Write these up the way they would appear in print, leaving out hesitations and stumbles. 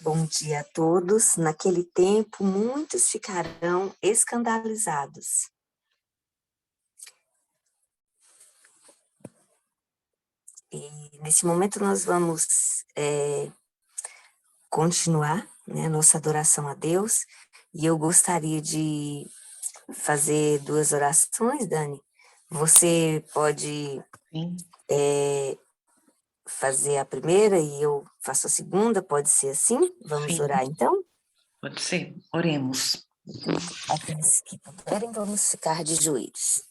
Bom dia a todos. Naquele tempo, muitos ficarão escandalizados. E nesse momento nós vamos continuar, né, a nossa adoração a Deus. E eu gostaria de fazer 2 orações, Dani. Você pode fazer a primeira e eu faço a segunda, pode ser assim? Vamos orar então? Pode ser, oremos. Aqueles que puderem, vamos ficar de joelhos.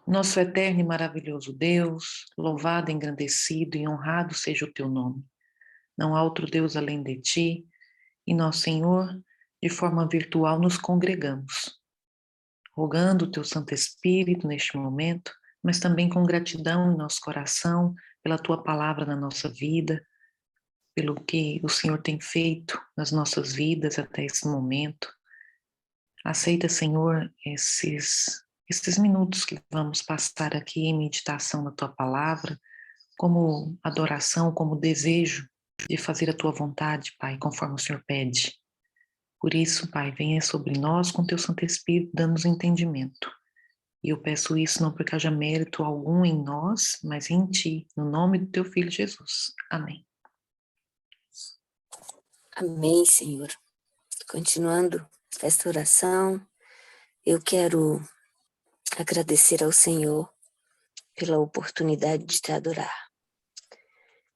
Nosso eterno e maravilhoso Deus, louvado, engrandecido e honrado seja o teu nome. Não há outro Deus além de ti, e nós, Senhor, de forma virtual nos congregamos, rogando o teu Santo Espírito neste momento, mas também com gratidão em nosso coração pela tua palavra na nossa vida, pelo que o Senhor tem feito nas nossas vidas até esse momento. Aceita, Senhor, esses minutos que vamos passar aqui em meditação na tua palavra, como adoração, como desejo de fazer a tua vontade, Pai, conforme o Senhor pede. Por isso, Pai, venha sobre nós com teu Santo Espírito, dando-nos entendimento. E eu peço isso não porque haja mérito algum em nós, mas em ti, no nome do teu Filho Jesus. Amém. Amém, Senhor. Continuando esta oração, eu quero agradecer ao Senhor pela oportunidade de te adorar.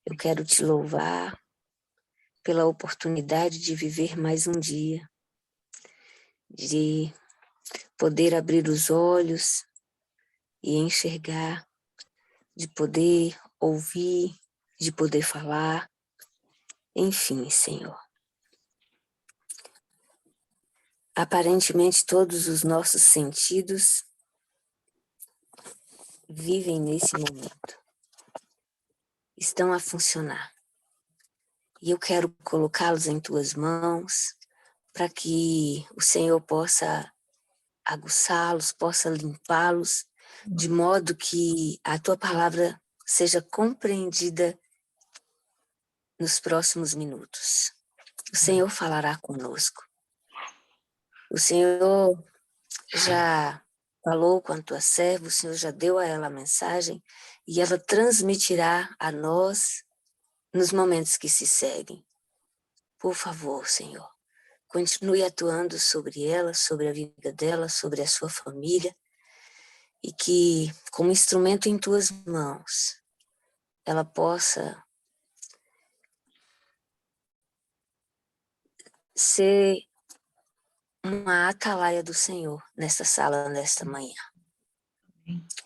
Eu quero te louvar pela oportunidade de viver mais um dia, de poder abrir os olhos e enxergar, de poder ouvir, de poder falar, enfim, Senhor. aparentemente todos os nossos sentidos vivem nesse momento, estão a funcionar. E eu quero colocá-los em tuas mãos para que o Senhor possa aguçá-los, possa limpá-los, de modo que a tua palavra seja compreendida nos próximos minutos. O Senhor falará conosco. O Senhor já falou com a tua serva, o Senhor já deu a ela a mensagem e ela transmitirá a nós nos momentos que se seguem. Por favor, Senhor, continue atuando sobre ela, sobre a vida dela, sobre a sua família, e que, como instrumento em tuas mãos, ela possa ser uma atalaia do Senhor nesta sala, nesta manhã.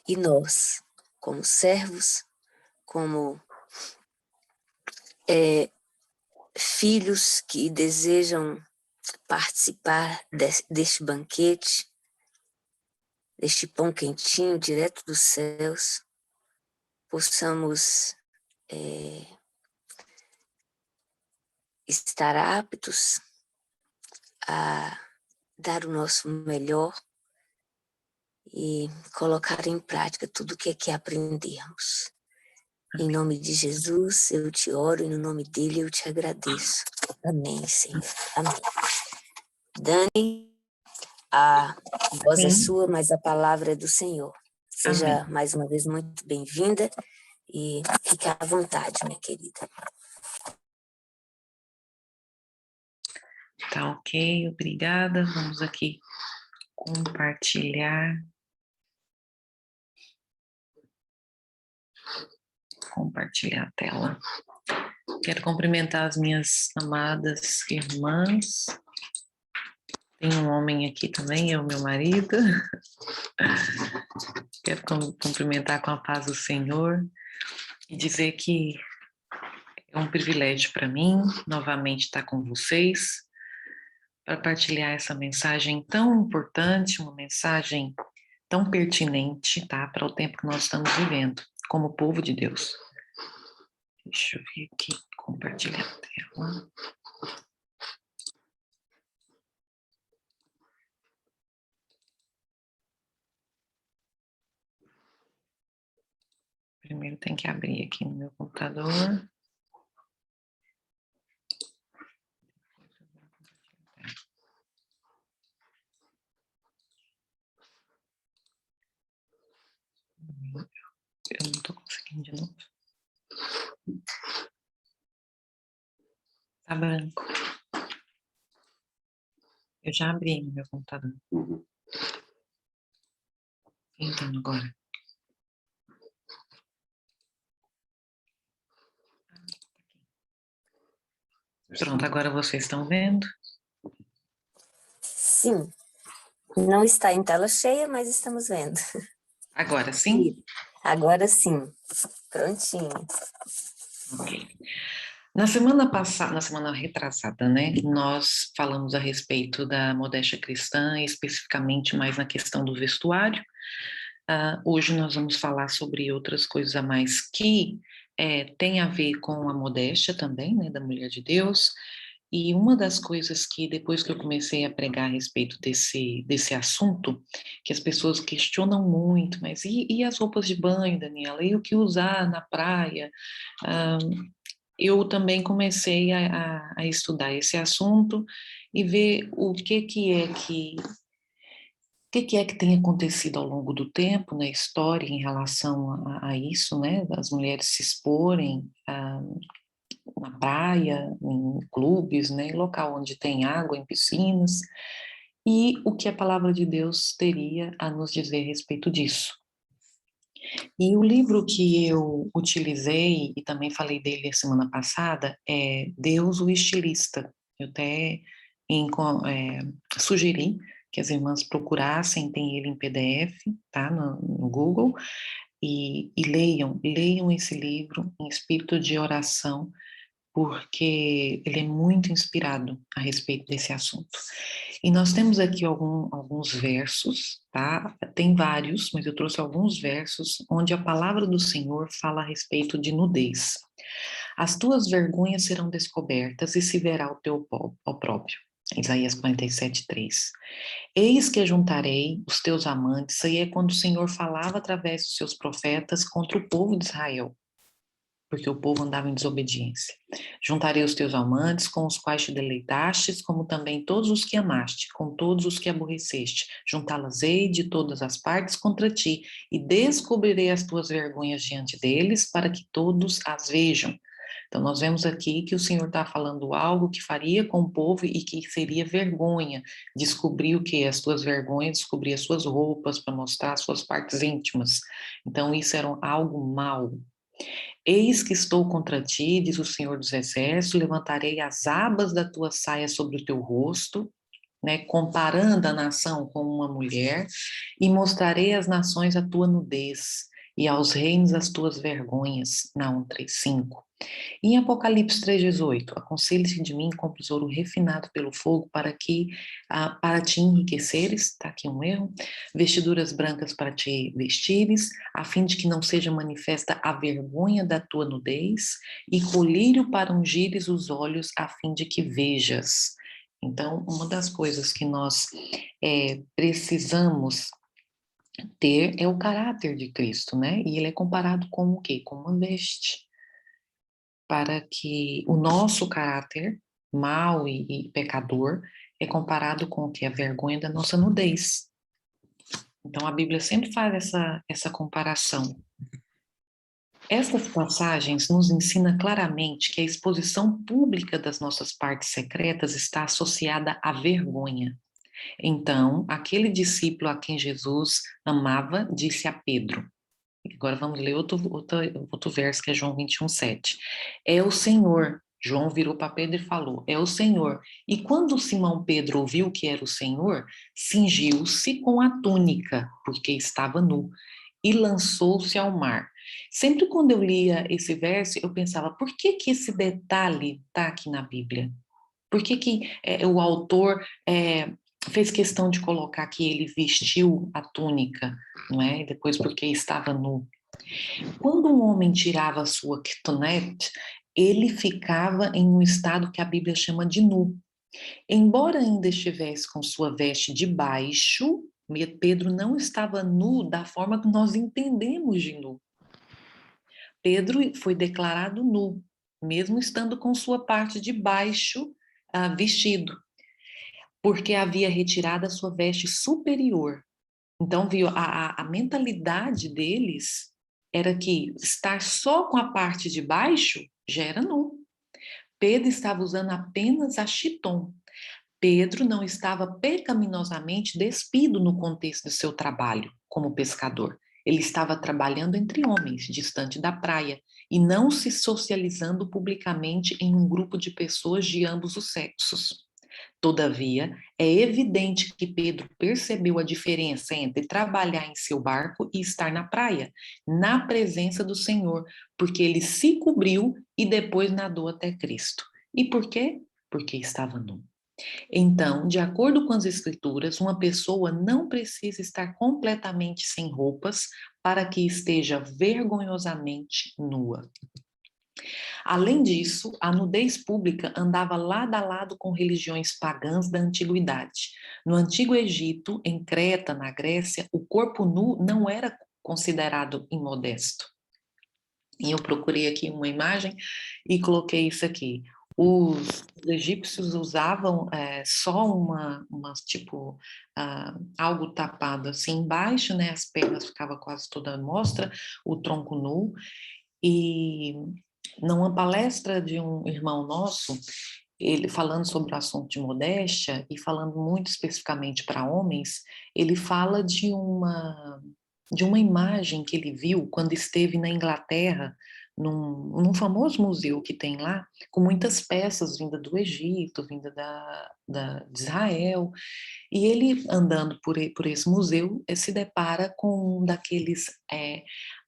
E nós, como servos, como filhos que desejam participar deste banquete, deste pão quentinho direto dos céus, possamos estar aptos a dar o nosso melhor e colocar em prática tudo o que é que aprendemos. Em nome de Jesus, eu te oro e no nome dele eu te agradeço. Amém, Senhor. Amém. Dani, a voz é sua, mas a palavra é do Senhor. Seja mais uma vez muito bem-vinda e fique à vontade, minha querida. Tá ok, obrigada. Vamos aqui compartilhar a tela. Quero cumprimentar as minhas amadas irmãs. Tem um homem aqui também, é o meu marido. Quero cumprimentar com a paz do Senhor e dizer que é um privilégio para mim novamente estar com vocês para partilhar essa mensagem tão importante, uma mensagem tão pertinente, tá, para o tempo que nós estamos vivendo como povo de Deus. Deixa eu ver aqui, compartilhar a tela. Primeiro tem que abrir aqui no meu computador. Eu não estou conseguindo de novo. Tá branco. Eu já abri no meu computador. Então, agora. Pronto, agora vocês estão vendo? Sim. Não está em tela cheia, mas estamos vendo. Agora sim? Agora sim. Prontinho. Ok. Na semana retrasada, né, nós falamos a respeito da modéstia cristã, especificamente mais na questão do vestuário. Hoje nós vamos falar sobre outras coisas a mais que tem a ver com a modéstia também, né, da mulher de Deus. E uma das coisas que, depois que eu comecei a pregar a respeito desse assunto, que as pessoas questionam muito, mas e as roupas de banho, Daniela? E o que usar na praia? Eu também comecei a estudar esse assunto e ver o que é que tem acontecido ao longo do tempo, na história, em relação a isso, né, das mulheres se exporem na praia, em clubes, né, em local onde tem água, em piscinas, e o que a palavra de Deus teria a nos dizer a respeito disso. E o livro que eu utilizei, e também falei dele a semana passada, é Deus o Estilista. Eu até sugeri que as irmãs procurassem, tem ele em PDF, tá, no Google, e leiam esse livro em espírito de oração, porque ele é muito inspirado a respeito desse assunto. E nós temos aqui alguns versos, tá? Tem vários, mas eu trouxe alguns versos onde a palavra do Senhor fala a respeito de nudez. As tuas vergonhas serão descobertas e se verá o teu opróbrio. Isaías 47:3. Eis que juntarei os teus amantes, isso aí é quando o Senhor falava através dos seus profetas contra o povo de Israel, porque o povo andava em desobediência. Juntarei os teus amantes, com os quais te deleitastes, como também todos os que amaste, com todos os que aborreceste. Juntá-las-ei de todas as partes contra ti, e descobrirei as tuas vergonhas diante deles, para que todos as vejam. Então, nós vemos aqui que o Senhor está falando algo que faria com o povo e que seria vergonha. Descobrir o que? As tuas vergonhas, descobrir as suas roupas para mostrar as suas partes íntimas. Então, isso era algo mau. Eis que estou contra ti, diz o Senhor dos Exércitos, levantarei as abas da tua saia sobre o teu rosto, né, comparando a nação com uma mulher, e mostrarei às nações a tua nudez, e aos reinos as tuas vergonhas. Naum 3:5. Em Apocalipse 3:18, aconselhe-se de mim com tesouro refinado pelo fogo para te enriqueceres, está aqui um erro, vestiduras brancas para te vestires, a fim de que não seja manifesta a vergonha da tua nudez, e colírio para ungires os olhos, a fim de que vejas. Então, uma das coisas que nós precisamos ter é o caráter de Cristo, né? E ele é comparado com o quê? Com uma veste, para que o nosso caráter mau e pecador é comparado com o que? A vergonha da nossa nudez. Então, a Bíblia sempre faz essa comparação. Essas passagens nos ensinam claramente que a exposição pública das nossas partes secretas está associada à vergonha. Então, aquele discípulo a quem Jesus amava disse a Pedro. Agora vamos ler outro verso, que é João 21:7. É o Senhor. João virou para Pedro e falou, é o Senhor. E quando Simão Pedro ouviu que era o Senhor, cingiu-se com a túnica, porque estava nu, e lançou-se ao mar. Sempre quando eu lia esse verso, eu pensava, por que que esse detalhe está aqui na Bíblia? Por que que o autor fez questão de colocar que ele vestiu a túnica, não é? Depois porque estava nu. Quando um homem tirava a sua cotonete, ele ficava em um estado que a Bíblia chama de nu. Embora ainda estivesse com sua veste de baixo, Pedro não estava nu da forma que nós entendemos de nu. Pedro foi declarado nu, mesmo estando com sua parte de baixo vestido, porque havia retirado a sua veste superior. Então, viu, a mentalidade deles era que estar só com a parte de baixo já era nu. Pedro estava usando apenas a chiton. Pedro não estava pecaminosamente despido no contexto do seu trabalho como pescador. Ele estava trabalhando entre homens, distante da praia, e não se socializando publicamente em um grupo de pessoas de ambos os sexos. Todavia, é evidente que Pedro percebeu a diferença entre trabalhar em seu barco e estar na praia, na presença do Senhor, porque ele se cobriu e depois nadou até Cristo. E por quê? Porque estava nu. Então, de acordo com as Escrituras, uma pessoa não precisa estar completamente sem roupas para que esteja vergonhosamente nua. Além disso, a nudez pública andava lado a lado com religiões pagãs da antiguidade. No Antigo Egito, em Creta, na Grécia, o corpo nu não era considerado imodesto. E eu procurei aqui uma imagem e coloquei isso aqui. Os egípcios usavam só algo tapado assim embaixo, né? As pernas ficavam quase toda à mostra, o tronco nu. E numa palestra de um irmão nosso, ele falando sobre o assunto de modéstia e falando muito especificamente para homens, ele fala de uma imagem que ele viu quando esteve na Inglaterra num famoso museu que tem lá, com muitas peças vindas do Egito, vinda de Israel, e ele, andando por esse museu, se depara com um daqueles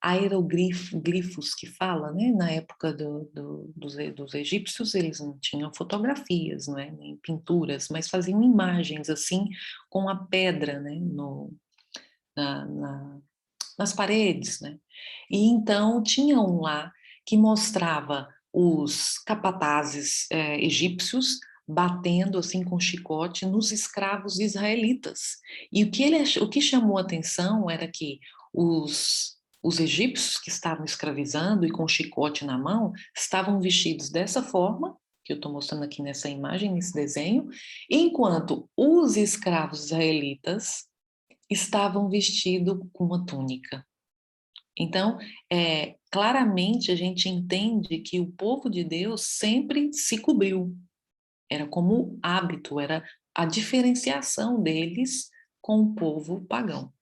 aeroglifos que fala, né? Na época dos egípcios, eles não tinham fotografias, não é? Nem pinturas, mas faziam imagens, assim, com a pedra, né? Nas paredes, né? E então tinha um lá que mostrava os capatazes egípcios batendo assim com chicote nos escravos israelitas. E o que chamou a atenção era que os egípcios que estavam escravizando e com chicote na mão estavam vestidos dessa forma, que eu estou mostrando aqui nessa imagem, nesse desenho, enquanto os escravos israelitas estavam vestidos com uma túnica. Então, claramente a gente entende que o povo de Deus sempre se cobriu. Era como hábito, era a diferenciação deles com o povo pagão.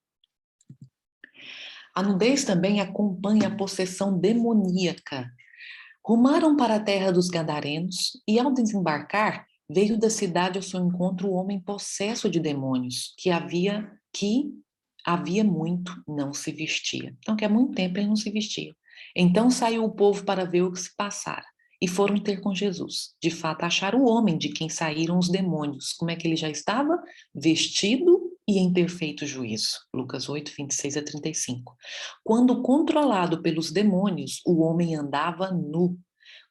A nudez também acompanha a possessão demoníaca. Rumaram para a terra dos Gadarenos e, ao desembarcar, veio da cidade ao seu encontro o homem possesso de demônios, que havia muito não se vestia. Então, que há muito tempo ele não se vestia. Então saiu o povo para ver o que se passara. E foram ter com Jesus. De fato, acharam o homem de quem saíram os demônios. Como é que ele já estava? Vestido e em perfeito juízo. Lucas 8, 26 a 35. Quando controlado pelos demônios, o homem andava nu.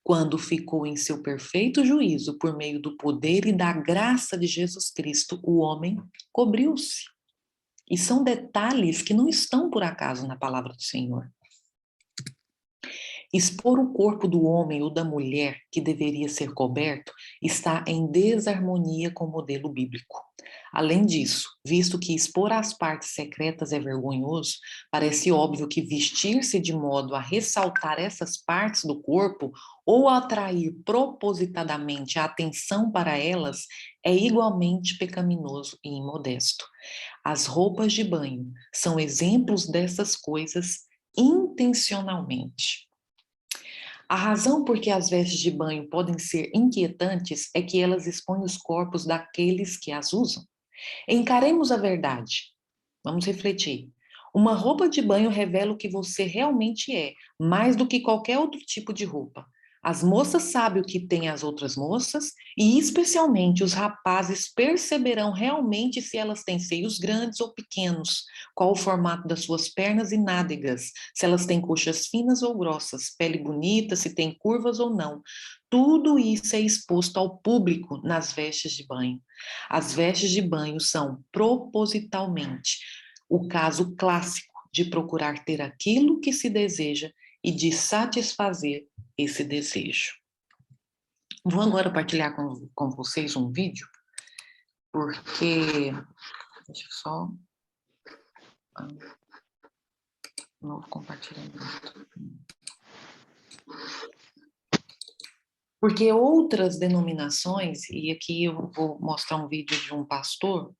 Quando ficou em seu perfeito juízo, por meio do poder e da graça de Jesus Cristo, o homem cobriu-se. E são detalhes que não estão por acaso na palavra do Senhor. Expor o corpo do homem ou da mulher que deveria ser coberto está em desarmonia com o modelo bíblico. Além disso, visto que expor as partes secretas é vergonhoso, parece óbvio que vestir-se de modo a ressaltar essas partes do corpo ou atrair propositadamente a atenção para elas é igualmente pecaminoso e imodesto. As roupas de banho são exemplos dessas coisas intencionalmente. A razão por que as vestes de banho podem ser inquietantes é que elas expõem os corpos daqueles que as usam. Encaremos a verdade. Vamos refletir. Uma roupa de banho revela o que você realmente é, mais do que qualquer outro tipo de roupa. As moças sabem o que têm as outras moças e, especialmente, os rapazes perceberão realmente se elas têm seios grandes ou pequenos, qual o formato das suas pernas e nádegas, se elas têm coxas finas ou grossas, pele bonita, se têm curvas ou não. Tudo isso é exposto ao público nas vestes de banho. As vestes de banho são propositalmente o caso clássico de procurar ter aquilo que se deseja e de satisfazer esse desejo. Vou agora partilhar com vocês um vídeo, porque... Deixa eu só... Novo compartilhamento. Porque outras denominações, e aqui eu vou mostrar um vídeo de um pastor,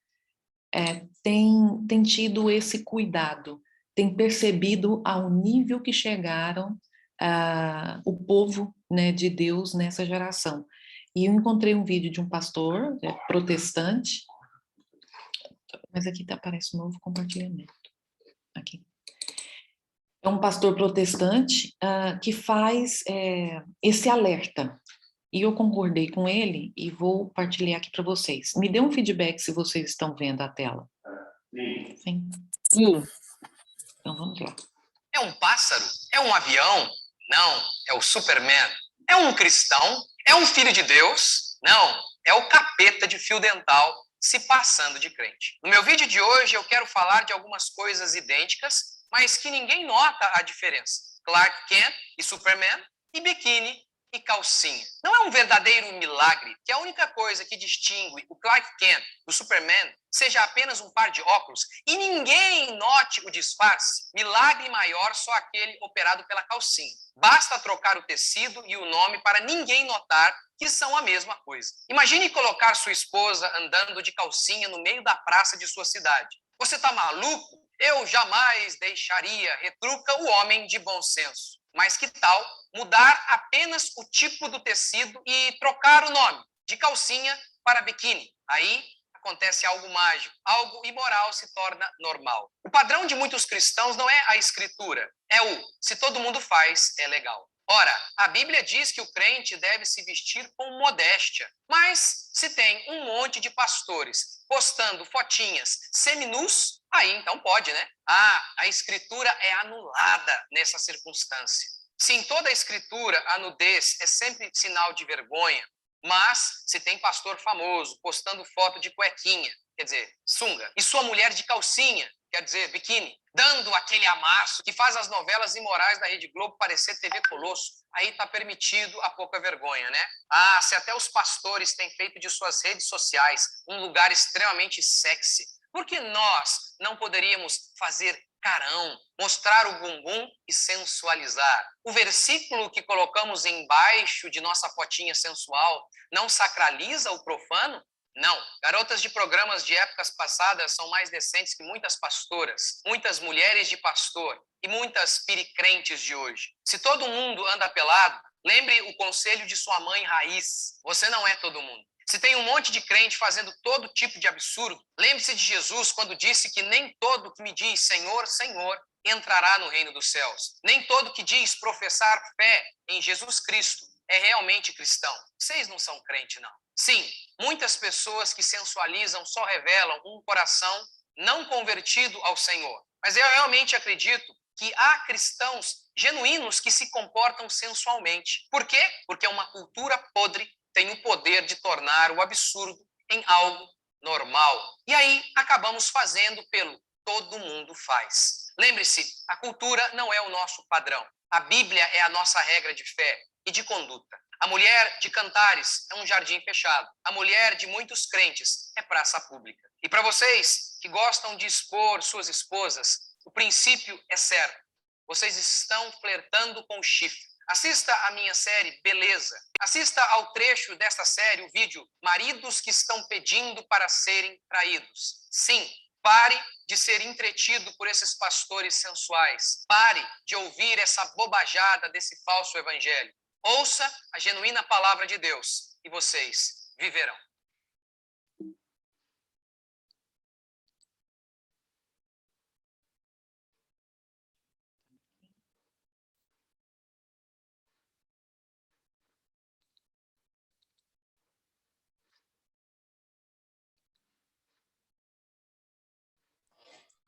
tem tido esse cuidado, tem percebido ao nível que chegaram o povo, né, de Deus nessa geração. E eu encontrei um vídeo de um pastor protestante, mas aqui aparece um novo compartilhamento. Aqui. É um pastor protestante que faz esse alerta. E eu concordei com ele e vou partilhar aqui para vocês. Me dê um feedback se vocês estão vendo a tela. Sim. Sim. Então vamos lá. É um pássaro? É um avião? Não, é o Superman. É um cristão? É um filho de Deus? Não, é o capeta de fio dental se passando de crente. No meu vídeo de hoje eu quero falar de algumas coisas idênticas, mas que ninguém nota a diferença. Clark Kent e Superman e biquíni e calcinha. Não é um verdadeiro milagre que a única coisa que distingue o Clark Kent do Superman seja apenas um par de óculos e ninguém note o disfarce? Milagre maior só aquele operado pela calcinha. Basta trocar o tecido e o nome para ninguém notar que são a mesma coisa. Imagine colocar sua esposa andando de calcinha no meio da praça de sua cidade. Você tá maluco? Eu jamais deixaria, retruca o homem de bom senso. Mas que tal mudar apenas o tipo do tecido e trocar o nome de calcinha para biquíni? Aí acontece algo mágico, algo imoral se torna normal. O padrão de muitos cristãos não é a escritura, é o se todo mundo faz, é legal. Ora, a Bíblia diz que o crente deve se vestir com modéstia, mas se tem um monte de pastores postando fotinhas seminus, aí então pode, né? A escritura é anulada nessa circunstância. Se em toda a escritura a nudez é sempre sinal de vergonha, mas se tem pastor famoso postando foto de cuequinha, quer dizer, sunga, e sua mulher de calcinha, quer dizer, biquíni, dando aquele amasso que faz as novelas imorais da Rede Globo parecer TV Colosso, aí está permitido a pouca vergonha, né? Ah, se até os pastores têm feito de suas redes sociais um lugar extremamente sexy, por que nós não poderíamos fazer carão, mostrar o bumbum e sensualizar? O versículo que colocamos embaixo de nossa fotinha sensual não sacraliza o profano? Não. Garotas de programas de épocas passadas são mais decentes que muitas pastoras, muitas mulheres de pastor e muitas piricrentes de hoje. Se todo mundo anda pelado, lembre o conselho de sua mãe raiz. Você não é todo mundo. Se tem um monte de crente fazendo todo tipo de absurdo, lembre-se de Jesus quando disse que nem todo que me diz Senhor, Senhor entrará no reino dos céus. Nem todo que diz professar fé em Jesus Cristo é realmente cristão. Vocês não são crente, não. Sim, muitas pessoas que sensualizam só revelam um coração não convertido ao Senhor. Mas eu realmente acredito que há cristãos genuínos que se comportam sensualmente. Por quê? Porque uma cultura podre tem o poder de tornar o absurdo em algo normal. E aí acabamos fazendo pelo todo mundo faz. Lembre-se, a cultura não é o nosso padrão. A Bíblia é a nossa regra de fé e de conduta. A mulher de Cantares é um jardim fechado. A mulher de muitos crentes é praça pública. E para vocês que gostam de expor suas esposas, o princípio é certo. Vocês estão flertando com o chifre. Assista a minha série Beleza. Assista ao trecho desta série, o vídeo Maridos que estão pedindo para serem traídos. Sim, pare de ser entretido por esses pastores sensuais. Pare de ouvir essa bobajada desse falso evangelho. Ouça a genuína palavra de Deus e vocês viverão.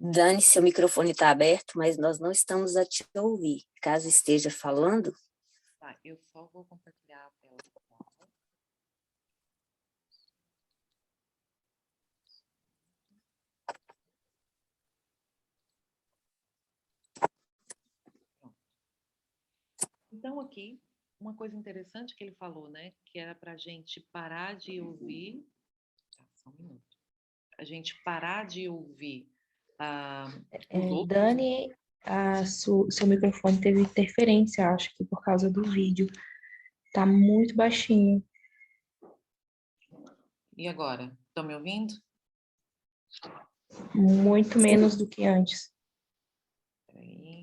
Dani, seu microfone está aberto, mas nós não estamos a te ouvir. Caso esteja falando... Tá, eu só vou compartilhar a tela. Então, aqui, uma coisa interessante que ele falou, né? Que era para a gente parar de ouvir... Tá, só um minuto. A gente parar de ouvir os outros. Dani, seu microfone teve interferência, acho que por causa do vídeo. Tá muito baixinho. E agora? Estão me ouvindo? Muito menos do que antes. Peraí.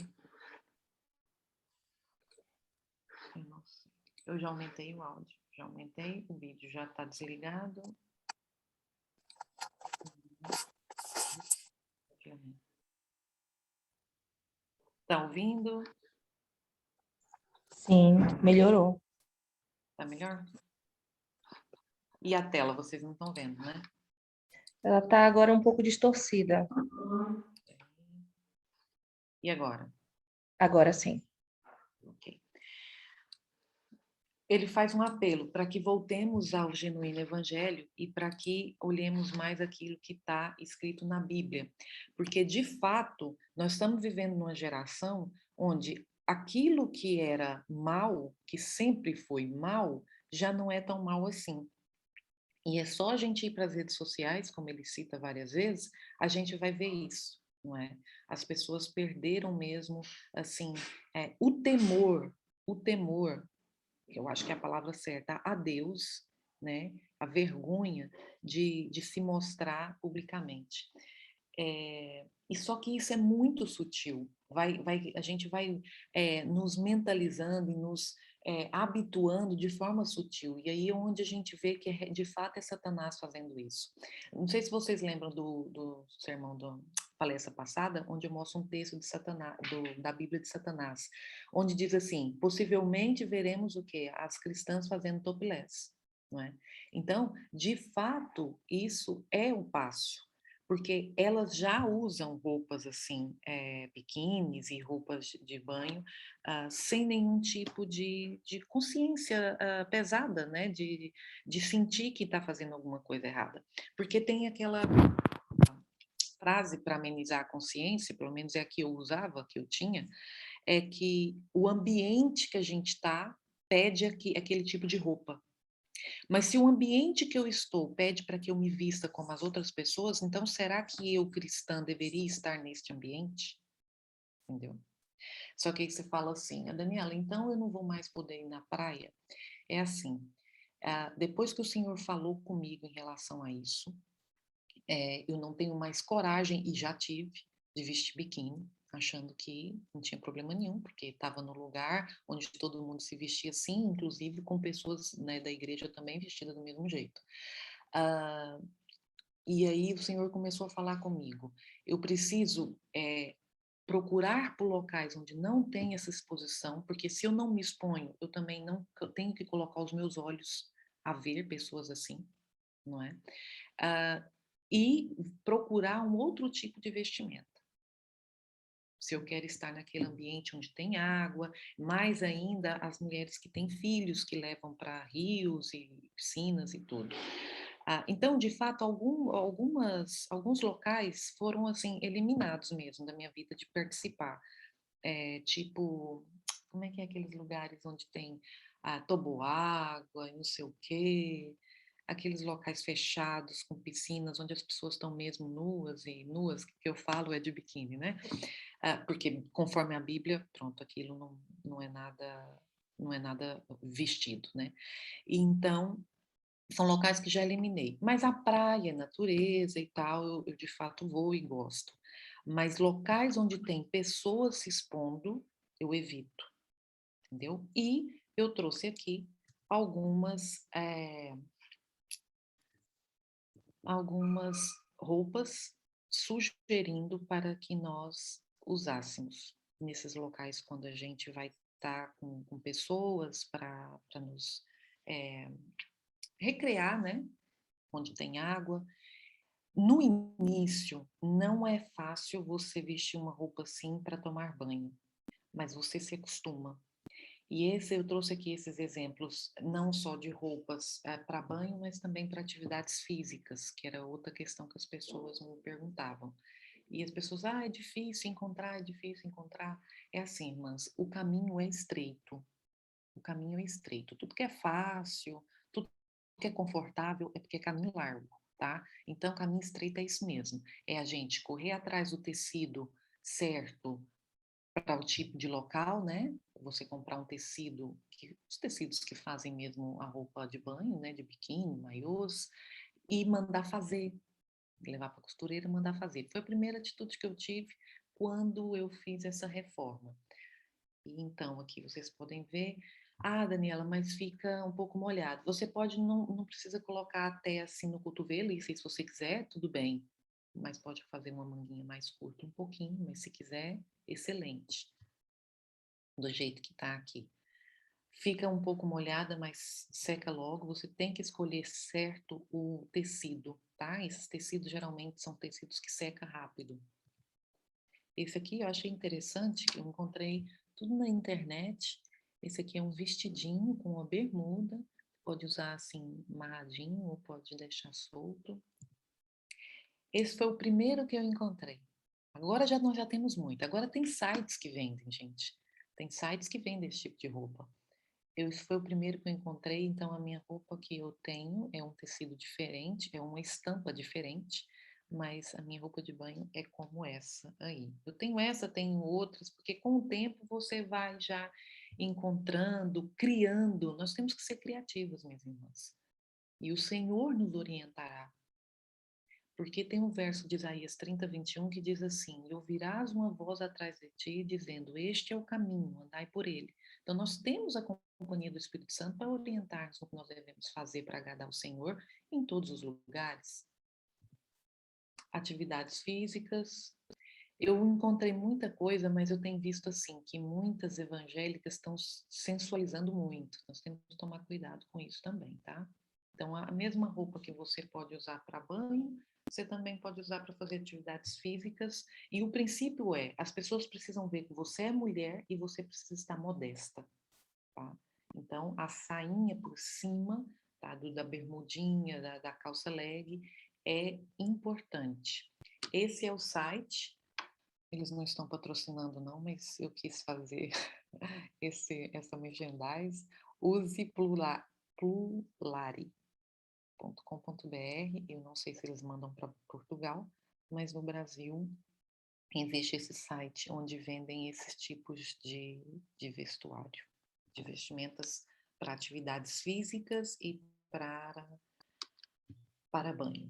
Eu já aumentei o áudio. Já aumentei, o vídeo já está desligado. Está ouvindo? Sim, melhorou. Está melhor? E a tela, vocês não estão vendo, né? Ela tá agora um pouco distorcida. E agora? Agora sim. Ok. Ele faz um apelo para que voltemos ao genuíno evangelho e para que olhemos mais aquilo que está escrito na Bíblia. Porque, de fato, nós estamos vivendo numa geração onde aquilo que era mal, que sempre foi mal, já não é tão mal assim. E é só a gente ir para as redes sociais, como ele cita várias vezes, a gente vai ver isso, não é? As pessoas perderam mesmo, assim, o temor, que eu acho que é a palavra certa, a Deus, né? A vergonha de se mostrar publicamente. E só que isso é muito sutil. A gente vai nos mentalizando e nos habituando de forma sutil. E aí é onde a gente vê que de fato é Satanás fazendo isso. Não sei se vocês lembram do sermão da palestra passada, onde eu mostro um texto de Satanás, da Bíblia de Satanás, onde diz assim: possivelmente veremos o quê? As cristãs fazendo topless, não é? Então, de fato, isso é o passo, porque elas já usam roupas assim, biquínis e roupas de banho, sem nenhum tipo de consciência pesada, né? De sentir que está fazendo alguma coisa errada. Porque tem aquela frase para amenizar a consciência, pelo menos é a que eu usava, que eu tinha, é que o ambiente que a gente está pede aquele tipo de roupa. Mas se o ambiente que eu estou pede para que eu me vista como as outras pessoas, então será que eu, cristã, deveria estar neste ambiente? Entendeu? Só que aí você fala assim, Daniela, então eu não vou mais poder ir na praia? É assim, depois que o Senhor falou comigo em relação a isso, eu não tenho mais coragem, e já tive, de vestir biquíni, achando que não tinha problema nenhum, porque estava no lugar onde todo mundo se vestia assim, inclusive com pessoas, né, da igreja também vestidas do mesmo jeito. E aí o Senhor começou a falar comigo. Eu preciso procurar por locais onde não tem essa exposição, porque se eu não me exponho, eu também não eu tenho que colocar os meus olhos a ver pessoas assim, não é? E procurar um outro tipo de vestimenta. Se eu quero estar naquele ambiente onde tem água, mais ainda as mulheres que têm filhos, que levam para rios e piscinas e tudo. Então, de fato, alguns locais foram assim eliminados mesmo da minha vida de participar. Tipo, como é que é aqueles lugares onde tem toboágua e não sei o quê, aqueles locais fechados com piscinas onde as pessoas estão mesmo nuas, e nuas que eu falo é de biquíni, né? Porque conforme a Bíblia, pronto, aquilo não é nada vestido, né? E então são locais que já eliminei. Mas a praia, natureza e tal, eu de fato vou e gosto. Mas locais onde tem pessoas se expondo, eu evito, entendeu? E eu trouxe aqui algumas algumas roupas sugerindo para que nós usássemos nesses locais quando a gente vai estar com pessoas para nos recrear, né? Onde tem água. No início, não é fácil você vestir uma roupa assim para tomar banho, mas você se acostuma. E eu trouxe aqui esses exemplos, não só de roupas para banho, mas também para atividades físicas, que era outra questão que as pessoas me perguntavam. E as pessoas, é difícil encontrar, é difícil encontrar. É assim, irmãs, o caminho é estreito. O caminho é estreito. Tudo que é fácil, tudo que é confortável, é porque é caminho largo, tá? Então, caminho estreito é isso mesmo. É a gente correr atrás do tecido certo para o tipo de local, né? Você comprar um tecido, os tecidos que fazem mesmo a roupa de banho, né? De biquíni, maiôs, e mandar fazer, levar para a costureira e mandar fazer. Foi a primeira atitude que eu tive quando eu fiz essa reforma. E então, aqui vocês podem ver, Daniela, mas fica um pouco molhado. Você pode, não precisa colocar até assim no cotovelo, e se você quiser, tudo bem. Mas pode fazer uma manguinha mais curta um pouquinho, mas se quiser, excelente. Do jeito que tá aqui. Fica um pouco molhada, mas seca logo. Você tem que escolher certo o tecido, tá? Esses tecidos geralmente são tecidos que secam rápido. Esse aqui eu achei interessante, que eu encontrei tudo na internet. Esse aqui é um vestidinho com uma bermuda. Pode usar assim, amarradinho, ou pode deixar solto. Esse foi o primeiro que eu encontrei. Agora nós já temos muito. Agora tem sites que vendem, gente. Tem sites que vendem esse tipo de roupa. Esse foi o primeiro que eu encontrei, então a minha roupa que eu tenho é um tecido diferente, é uma estampa diferente, mas a minha roupa de banho é como essa aí. Eu tenho essa, tenho outras, porque com o tempo você vai já encontrando, criando. Nós temos que ser criativos, minhas irmãs. E o Senhor nos orientará. Porque tem um verso de Isaías 30, 21 que diz assim: e ouvirás uma voz atrás de ti, dizendo, este é o caminho, andai por ele. Então, nós temos a companhia do Espírito Santo para orientar-nos no que nós devemos fazer para agradar o Senhor em todos os lugares. Atividades físicas. Eu encontrei muita coisa, mas eu tenho visto assim que muitas evangélicas estão sensualizando muito. Nós temos que tomar cuidado com isso também, tá? Então, a mesma roupa que você pode usar para banho, você também pode usar para fazer atividades físicas. E o princípio é, as pessoas precisam ver que você é mulher e você precisa estar modesta, tá? Então, a sainha por cima, tá? Da bermudinha, da calça leg, é importante. Esse é o site. Eles não estão patrocinando, não, mas eu quis fazer essa merchandise. Use plulari.com.br. Eu não sei se eles mandam para Portugal, mas no Brasil existe esse site onde vendem esses tipos de vestuário, de vestimentas para atividades físicas e para banho.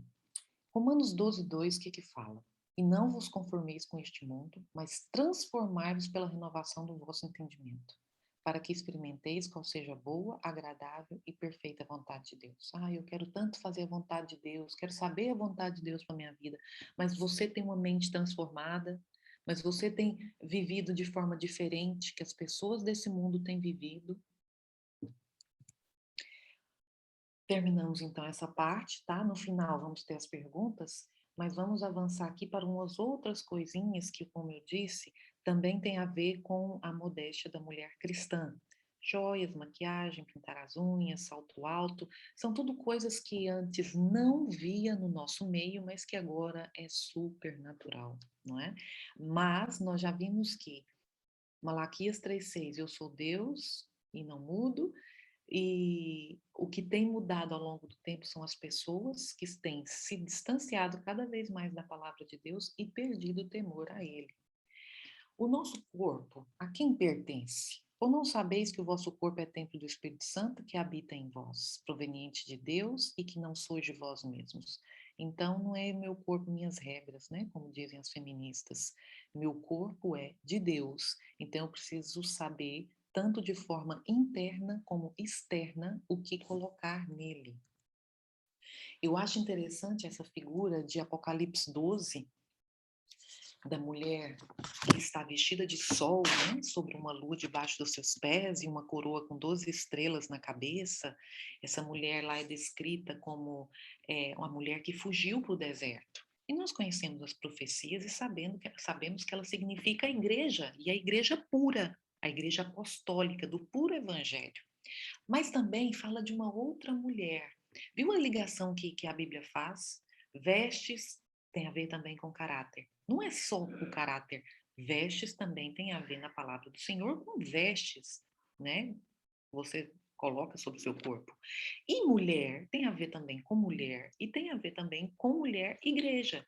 Romanos 12:2, o que fala? E não vos conformeis com este mundo, mas transformai-vos pela renovação do vosso entendimento, para que experimenteis qual seja a boa, agradável e perfeita vontade de Deus. Eu quero tanto fazer a vontade de Deus, quero saber a vontade de Deus para minha vida, mas você tem uma mente transformada, mas você tem vivido de forma diferente que as pessoas desse mundo têm vivido. Terminamos então essa parte, tá? No final vamos ter as perguntas, mas vamos avançar aqui para umas outras coisinhas que, como eu disse, também tem a ver com a modéstia da mulher cristã. Joias, maquiagem, pintar as unhas, salto alto, são tudo coisas que antes não via no nosso meio, mas que agora é super natural, não é? Mas nós já vimos que Malaquias 3:6, eu sou Deus e não mudo. E o que tem mudado ao longo do tempo são as pessoas que têm se distanciado cada vez mais da palavra de Deus e perdido o temor a Ele. O nosso corpo, a quem pertence? Ou não sabeis que o vosso corpo é templo do Espírito Santo que habita em vós, proveniente de Deus e que não sois de vós mesmos? Então, não é meu corpo, minhas regras, né? Como dizem as feministas. Meu corpo é de Deus, então eu preciso saber tanto de forma interna como externa, o que colocar nele. Eu acho interessante essa figura de Apocalipse 12, da mulher que está vestida de sol, né, sobre uma lua debaixo dos seus pés e uma coroa com 12 estrelas na cabeça. Essa mulher lá é descrita como uma mulher que fugiu para o deserto. E nós conhecemos as profecias e sabemos que ela significa a igreja, e a igreja pura, a igreja apostólica, do puro evangelho. Mas também fala de uma outra mulher. Viu a ligação que a Bíblia faz? Vestes tem a ver também com caráter. Não é só o caráter. Vestes também tem a ver na palavra do Senhor com vestes, né? Você coloca sobre o seu corpo. E mulher tem a ver também com mulher e tem a ver também com mulher igreja.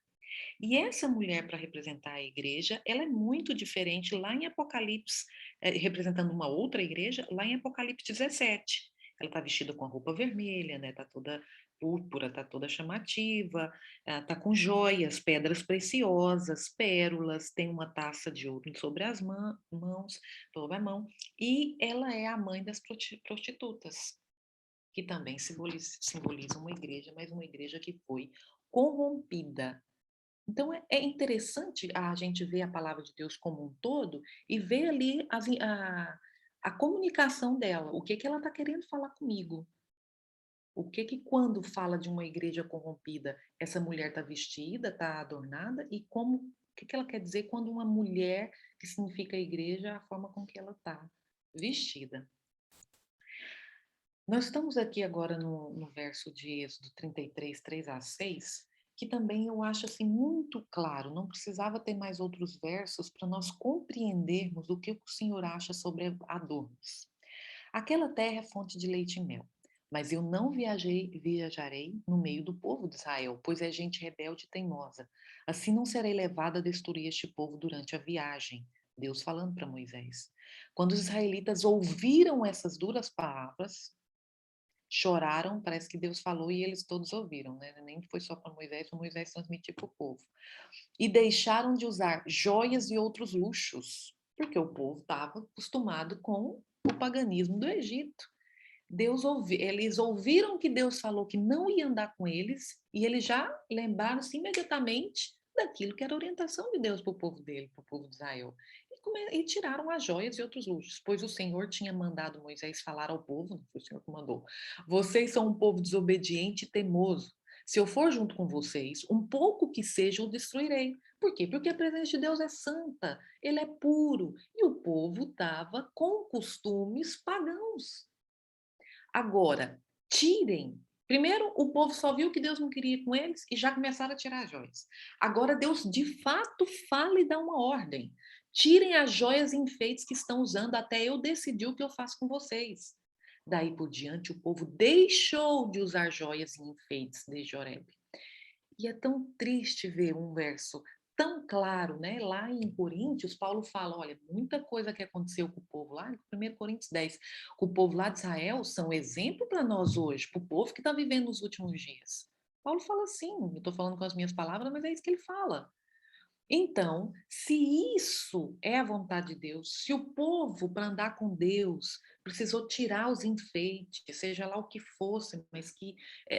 E essa mulher, para representar a igreja, ela é muito diferente lá em Apocalipse, representando uma outra igreja, lá em Apocalipse 17. Ela está vestida com a roupa vermelha, né? Está toda púrpura, está toda chamativa, está com joias, pedras preciosas, pérolas, tem uma taça de ouro sobre as mãos, sobre a mão, e ela é a mãe das prostitutas, que também simboliza uma igreja, mas uma igreja que foi corrompida. Então, é interessante a gente ver a palavra de Deus como um todo e ver ali a comunicação dela, o que ela está querendo falar comigo. O que quando fala de uma igreja corrompida, essa mulher está vestida, está adornada, e o que ela quer dizer quando uma mulher, que significa igreja, a forma com que ela está vestida. Nós estamos aqui agora no verso de Êxodo 33, 3-6, que também eu acho assim muito claro, não precisava ter mais outros versos para nós compreendermos o que o Senhor acha sobre adornos. Aquela terra é fonte de leite e mel, mas eu não viajarei no meio do povo de Israel, pois é gente rebelde e teimosa. Assim não serei levada a destruir este povo durante a viagem. Deus falando para Moisés. Quando os israelitas ouviram essas duras palavras, choraram, parece que Deus falou e eles todos ouviram, né? Nem foi só para Moisés transmitir para o povo. E deixaram de usar joias e outros luxos, porque o povo estava acostumado com o paganismo do Egito. Eles ouviram que Deus falou que não ia andar com eles, e eles já lembraram-se imediatamente daquilo que era a orientação de Deus para o povo dele, para o povo de Israel. E tiraram as joias e outros luxos, pois o Senhor tinha mandado Moisés falar ao povo, não foi o Senhor que mandou, vocês são um povo desobediente e teimoso. Se eu for junto com vocês, um pouco que seja, eu destruirei. Por quê? Porque a presença de Deus é santa, ele é puro, e o povo estava com costumes pagãos. Agora, tirem. Primeiro, o povo só viu que Deus não queria ir com eles e já começaram a tirar as joias. Agora, Deus de fato fala e dá uma ordem. Tirem as joias e enfeites que estão usando até eu decidir o que eu faço com vocês. Daí por diante, o povo deixou de usar joias e enfeites desde Horebe. E é tão triste ver um verso tão claro, né? Lá em Coríntios, Paulo fala, olha, muita coisa que aconteceu com o povo lá, em 1 Coríntios 10, com o povo lá de Israel, são exemplo para nós hoje, para o povo que está vivendo nos últimos dias. Paulo fala assim, eu estou falando com as minhas palavras, mas é isso que ele fala. Então, se isso é a vontade de Deus, se o povo, para andar com Deus, precisou tirar os enfeites, seja lá o que fosse, mas que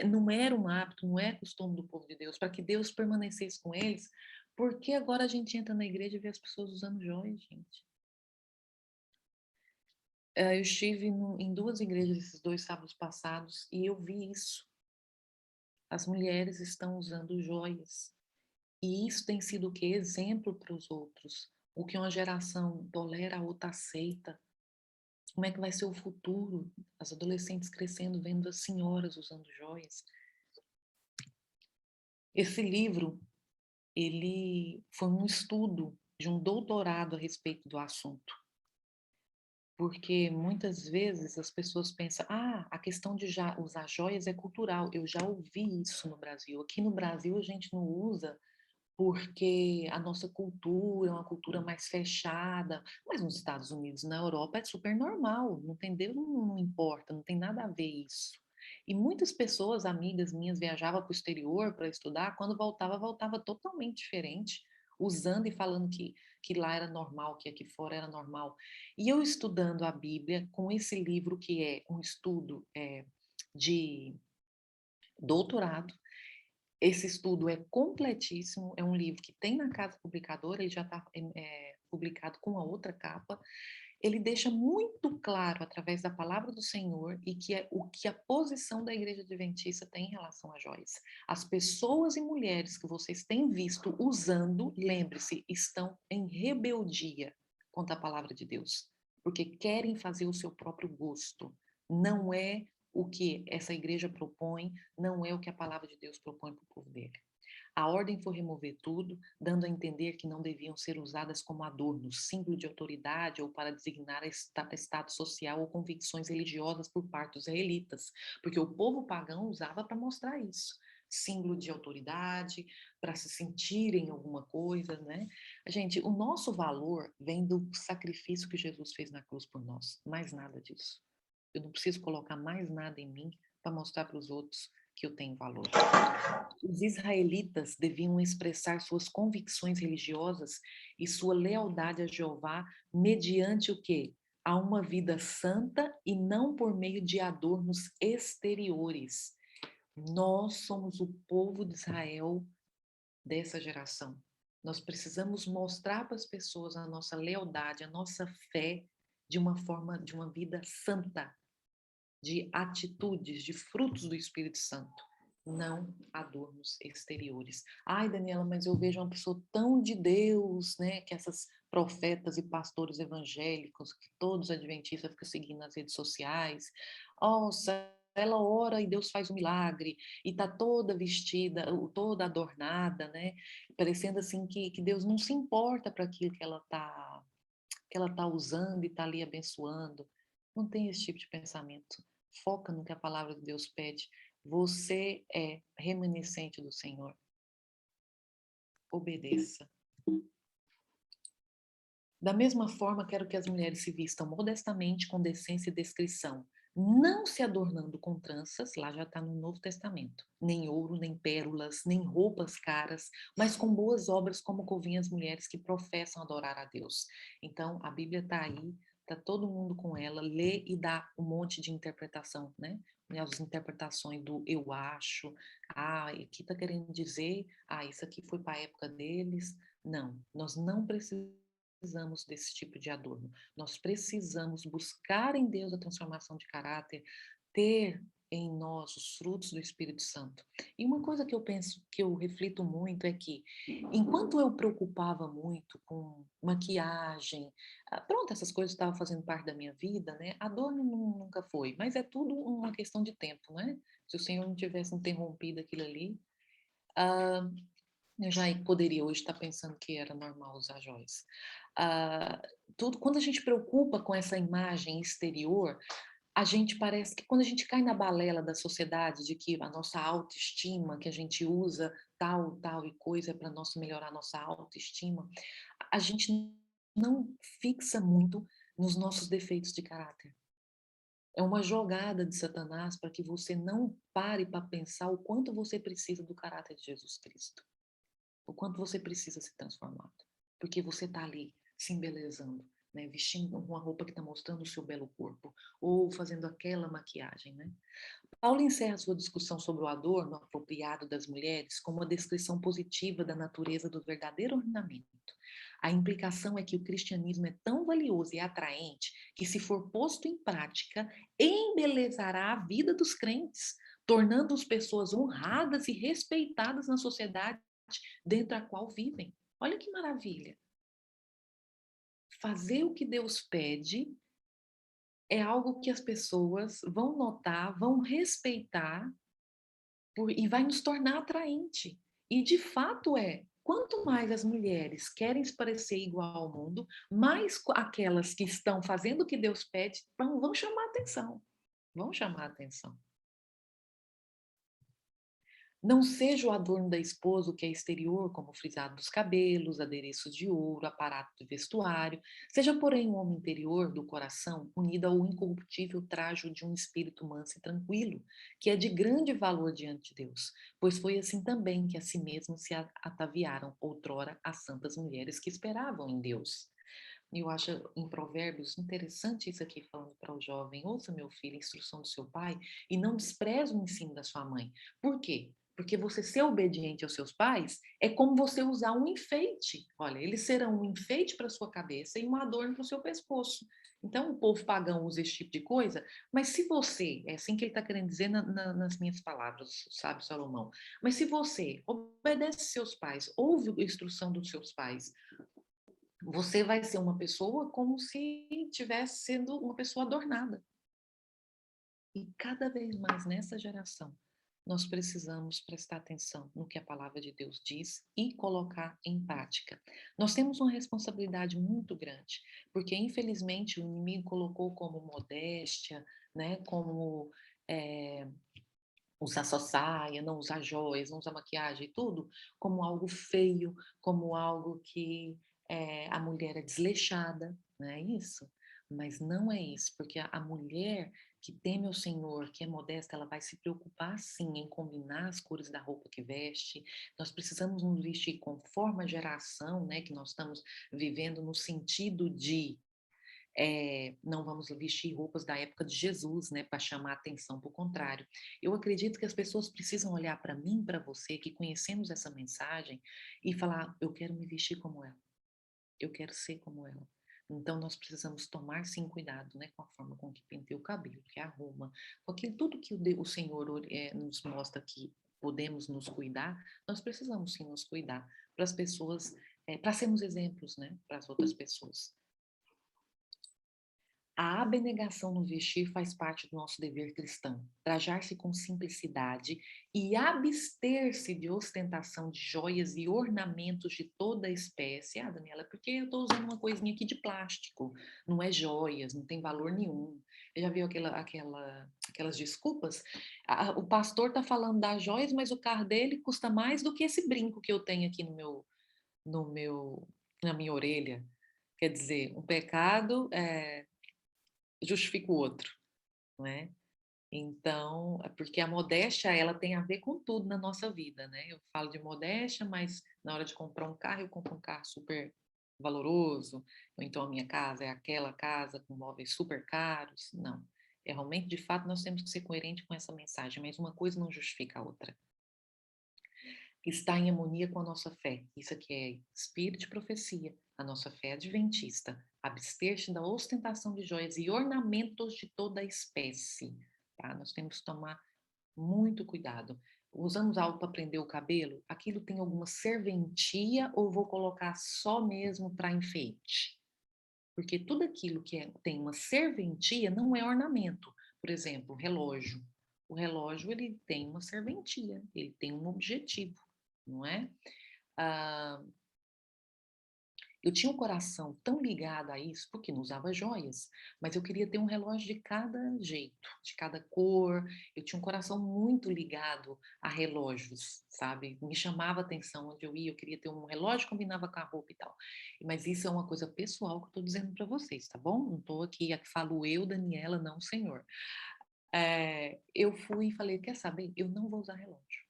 não era um hábito, não é costume do povo de Deus, para que Deus permanecesse com eles, por que agora a gente entra na igreja e vê as pessoas usando joias, gente? Eu estive em 2 igrejas esses 2 sábados passados e eu vi isso. As mulheres estão usando joias. E isso tem sido o quê? Exemplo para os outros. O que uma geração tolera, a outra aceita. Como é que vai ser o futuro? As adolescentes crescendo, vendo as senhoras usando joias. Esse livro, ele foi um estudo de um doutorado a respeito do assunto. Porque muitas vezes as pessoas pensam, a questão de usar joias é cultural. Eu já ouvi isso no Brasil. Aqui no Brasil a gente não usa porque a nossa cultura é uma cultura mais fechada, mas nos Estados Unidos, na Europa, é super normal, não entendeu? Não importa, não tem nada a ver isso. E muitas pessoas, amigas minhas, viajavam para o exterior para estudar, quando voltava totalmente diferente, usando e falando que lá era normal, que aqui fora era normal. E eu estudando a Bíblia com esse livro que é um estudo de doutorado. Esse estudo é completíssimo, é um livro que tem na Casa Publicadora, ele já está publicado com a outra capa. Ele deixa muito claro, através da palavra do Senhor, e que é o que a posição da Igreja Adventista tem em relação às joias. As pessoas e mulheres que vocês têm visto usando, lembre-se, estão em rebeldia contra a palavra de Deus, porque querem fazer o seu próprio gosto. Não é o que essa igreja propõe, não é o que a palavra de Deus propõe para o povo dele. A ordem foi remover tudo, dando a entender que não deviam ser usadas como adornos, símbolo de autoridade ou para designar status social ou convicções religiosas por parte dos israelitas, porque o povo pagão usava para mostrar isso. Símbolo de autoridade, para se sentirem alguma coisa, né? Gente, o nosso valor vem do sacrifício que Jesus fez na cruz por nós, mais nada disso. Eu não preciso colocar mais nada em mim para mostrar para os outros que eu tenho valor. Os israelitas deviam expressar suas convicções religiosas e sua lealdade a Jeová mediante o quê? A uma vida santa e não por meio de adornos exteriores. Nós somos o povo de Israel dessa geração. Nós precisamos mostrar para as pessoas a nossa lealdade, a nossa fé de uma forma, de uma vida santa, de atitudes, de frutos do Espírito Santo, não adornos exteriores. Ai, Daniela, mas eu vejo uma pessoa tão de Deus, né, que essas profetas e pastores evangélicos, que todos adventistas ficam seguindo nas redes sociais. Nossa, ela ora e Deus faz um milagre, e tá toda vestida, toda adornada, né, parecendo assim que Deus não se importa para aquilo que ela tá usando e tá ali abençoando. Não tem esse tipo de pensamento. Foca no que a palavra de Deus pede. Você é remanescente do Senhor. Obedeça. Da mesma forma, quero que as mulheres se vistam modestamente, com decência e discrição. não se adornando com tranças, lá já está no Novo Testamento, nem ouro, nem pérolas, nem roupas caras, mas com boas obras, como convém as mulheres que professam adorar a Deus. Então, a Bíblia está aí, está todo mundo com ela, lê e dá um monte de interpretação, né? As interpretações do eu acho, aqui está querendo dizer, isso aqui foi para a época deles. Não, nós não precisamos desse tipo de adorno. Nós precisamos buscar em Deus a transformação de caráter, ter em nós os frutos do Espírito Santo. E uma coisa que eu penso, que eu reflito muito é que, enquanto eu preocupava muito com maquiagem, pronto, essas coisas estavam fazendo parte da minha vida, né? A dor nunca foi, mas é tudo uma questão de tempo, né? Se o Senhor não tivesse interrompido aquilo ali, eu já poderia hoje estar pensando que era normal usar joias. Quando a gente preocupa com essa imagem exterior, a gente parece que quando a gente cai na balela da sociedade de que a nossa autoestima, que a gente usa tal e coisa para melhorar a nossa autoestima, a gente não fixa muito nos nossos defeitos de caráter. É uma jogada de Satanás para que você não pare para pensar o quanto você precisa do caráter de Jesus Cristo. O quanto você precisa ser transformado. Porque você está ali se embelezando, né? Vestindo uma roupa que está mostrando o seu belo corpo, ou fazendo aquela maquiagem, né? Paulo encerra sua discussão sobre o adorno apropriado das mulheres com uma descrição positiva da natureza do verdadeiro ornamento. A implicação é que o cristianismo é tão valioso e atraente que, se for posto em prática, embelezará a vida dos crentes, tornando-os pessoas honradas e respeitadas na sociedade dentro da qual vivem. Olha que maravilha. Fazer o que Deus pede é algo que as pessoas vão notar, vão respeitar e vai nos tornar atraente. E de fato quanto mais as mulheres querem se parecer igual ao mundo, mais aquelas que estão fazendo o que Deus pede vão chamar atenção. Vão chamar atenção. Não seja o adorno da esposa o que é exterior, como o frisado dos cabelos, adereços de ouro, aparato de vestuário. Seja, porém, o homem interior do coração unido ao incorruptível trajo de um espírito manso e tranquilo, que é de grande valor diante de Deus, pois foi assim também que a si mesmos se ataviaram outrora as santas mulheres que esperavam em Deus. Eu acho em Provérbios interessante isso aqui falando para o jovem: ouça, meu filho, a instrução do seu pai e não despreze o ensino da sua mãe. Por quê? Porque você ser obediente aos seus pais é como você usar um enfeite. Olha, eles serão um enfeite para sua cabeça e um adorno para o seu pescoço. Então, o povo pagão usa esse tipo de coisa, mas se você, é assim que ele está querendo dizer nas minhas palavras, sabe, Salomão, mas se você obedece seus pais, ouve a instrução dos seus pais, você vai ser uma pessoa como se estivesse sendo uma pessoa adornada. E cada vez mais nessa geração, nós precisamos prestar atenção no que a palavra de Deus diz e colocar em prática. Nós temos uma responsabilidade muito grande, porque infelizmente o inimigo colocou como modéstia, né, como usar só saia, não usar joias, não usar maquiagem e tudo, como algo feio, como algo que a mulher é desleixada, não é isso? Mas não é isso, porque a mulher que teme o Senhor, que é modesta, ela vai se preocupar sim em combinar as cores da roupa que veste. Nós precisamos nos vestir conforme a geração, né, que nós estamos vivendo, no sentido de não vamos vestir roupas da época de Jesus, né, para chamar atenção, por contrário. Eu acredito que as pessoas precisam olhar para mim, para você, que conhecemos essa mensagem, e falar: eu quero me vestir como ela, eu quero ser como ela. Então, nós precisamos tomar, sim, cuidado, né, com a forma com que penteia o cabelo, que arruma, com aquilo tudo que o Senhor nos mostra que podemos nos cuidar, nós precisamos, sim, nos cuidar, para as pessoas, para sermos exemplos, né, para as outras pessoas. A abnegação no vestir faz parte do nosso dever cristão. Trajar-se com simplicidade e abster-se de ostentação de joias e ornamentos de toda espécie. Daniela, porque eu estou usando uma coisinha aqui de plástico, não é joias, não tem valor nenhum. Eu já viu aquelas desculpas? O pastor está falando das joias, mas o carro dele custa mais do que esse brinco que eu tenho aqui na minha orelha. Quer dizer, um pecado justifica o outro, não é? Então, é porque a modéstia, ela tem a ver com tudo na nossa vida, né? Eu falo de modéstia, mas na hora de comprar um carro, eu compro um carro super valoroso, ou então a minha casa é aquela casa com móveis super caros. Não. É realmente, de fato, nós temos que ser coerentes com essa mensagem, mas uma coisa não justifica a outra. Está em harmonia com a nossa fé. Isso aqui é espírito de profecia. A nossa fé é adventista. Abster-se da ostentação de joias e ornamentos de toda espécie. Tá? Nós temos que tomar muito cuidado. Usamos algo para prender o cabelo? Aquilo tem alguma serventia ou vou colocar só mesmo para enfeite? Porque tudo aquilo que tem uma serventia não é ornamento. Por exemplo, relógio. O relógio ele tem uma serventia, ele tem um objetivo, não é? Ah, eu tinha um coração tão ligado a isso, porque não usava joias, mas eu queria ter um relógio de cada jeito, de cada cor. Eu tinha um coração muito ligado a relógios, sabe? Me chamava a atenção onde eu ia, eu queria ter um relógio que combinava com a roupa e tal. Mas isso é uma coisa pessoal que eu estou dizendo para vocês, tá bom? Não estou aqui, falo eu, Daniela, não o Senhor. Eu fui e falei, quer saber? Eu não vou usar relógio,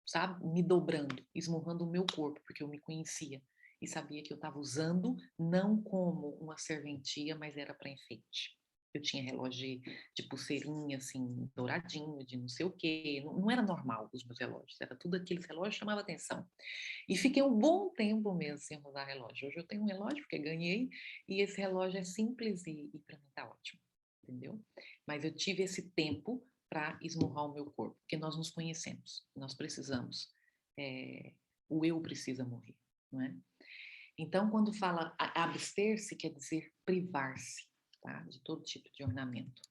sabe? Me dobrando, esmurrando o meu corpo, porque eu me conhecia e sabia que eu estava usando não como uma serventia, mas era para enfeite. Eu tinha relógio de pulseirinha, assim, douradinho, de não sei o quê. Não, não era normal os meus relógios, era tudo aqueles relógios que chamavam atenção. E fiquei um bom tempo mesmo sem usar relógio. Hoje eu tenho um relógio porque ganhei, e esse relógio é simples e para mim tá ótimo, entendeu? Mas eu tive esse tempo para esmurrar o meu corpo, porque nós nos conhecemos, nós precisamos, o eu precisa morrer, não é? Então, quando fala abster-se, quer dizer privar-se, tá? De todo tipo de ornamento.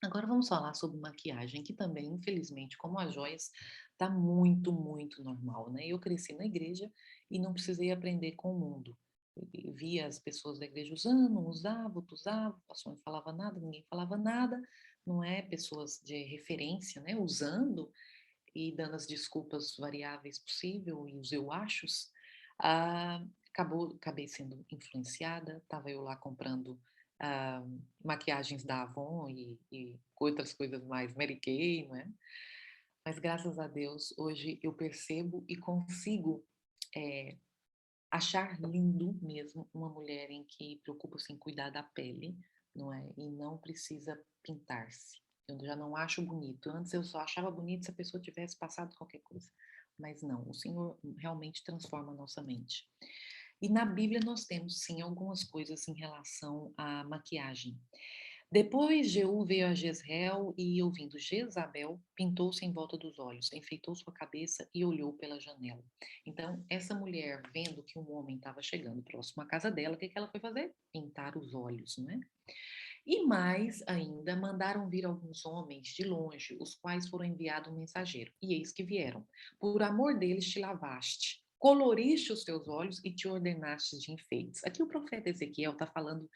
Agora vamos falar sobre maquiagem, que também, infelizmente, como as joias, tá muito, muito normal, né? Eu cresci na igreja e não precisei aprender com o mundo. Eu via as pessoas da igreja usando, um usava, outro usava, o pastor não falava nada, ninguém falava nada, não é? Pessoas de referência, né? Usando e dando as desculpas variáveis possível e os eu achos. Ah, acabei sendo influenciada, estava eu lá comprando ah, maquiagens da Avon e outras coisas mais, Mary Kay, não é? Mas graças a Deus, hoje eu percebo e consigo achar lindo mesmo uma mulher em que preocupa-se em cuidar da pele, não é? E não precisa pintar-se. Eu já não acho bonito. Antes eu só achava bonito se a pessoa tivesse passado qualquer coisa. Mas não, o Senhor realmente transforma a nossa mente. E na Bíblia nós temos, sim, algumas coisas em relação à maquiagem. Depois Jeú veio a Jezreel e, ouvindo Jezabel, pintou-se em volta dos olhos, enfeitou sua cabeça e olhou pela janela. Então, essa mulher, vendo que um homem estava chegando próximo à casa dela, o que ela foi fazer? Pintar os olhos, né? E mais ainda, mandaram vir alguns homens de longe, os quais foram enviados um mensageiro. E eis que vieram. Por amor deles te lavaste, coloriste os teus olhos e te ordenaste de enfeites. Aqui o profeta Ezequiel está falando,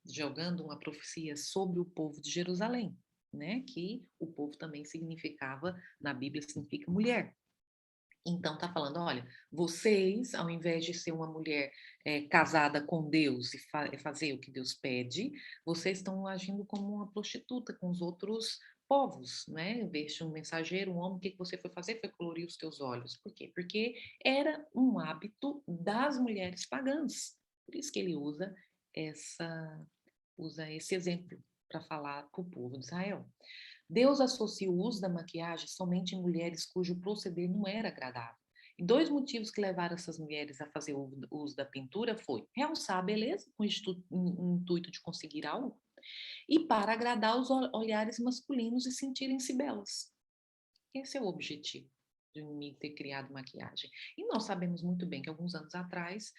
jogando uma profecia sobre o povo de Jerusalém, né? Que o povo também significava, na Bíblia significa mulher. Então tá falando, olha, vocês, ao invés de ser uma mulher casada com Deus e fazer o que Deus pede, vocês estão agindo como uma prostituta com os outros povos, né? Em vez de um mensageiro, um homem, o que você foi fazer? Foi colorir os teus olhos. Por quê? Porque era um hábito das mulheres pagãs. Por isso que ele usa esse exemplo para falar para o povo de Israel. Deus associa o uso da maquiagem somente em mulheres cujo proceder não era agradável. E dois motivos que levaram essas mulheres a fazer o uso da pintura foi realçar a beleza, com o intuito de conseguir algo, e para agradar os olhares masculinos e sentirem-se belas. Esse é o objetivo de me ter criado maquiagem. E nós sabemos muito bem que alguns anos atrás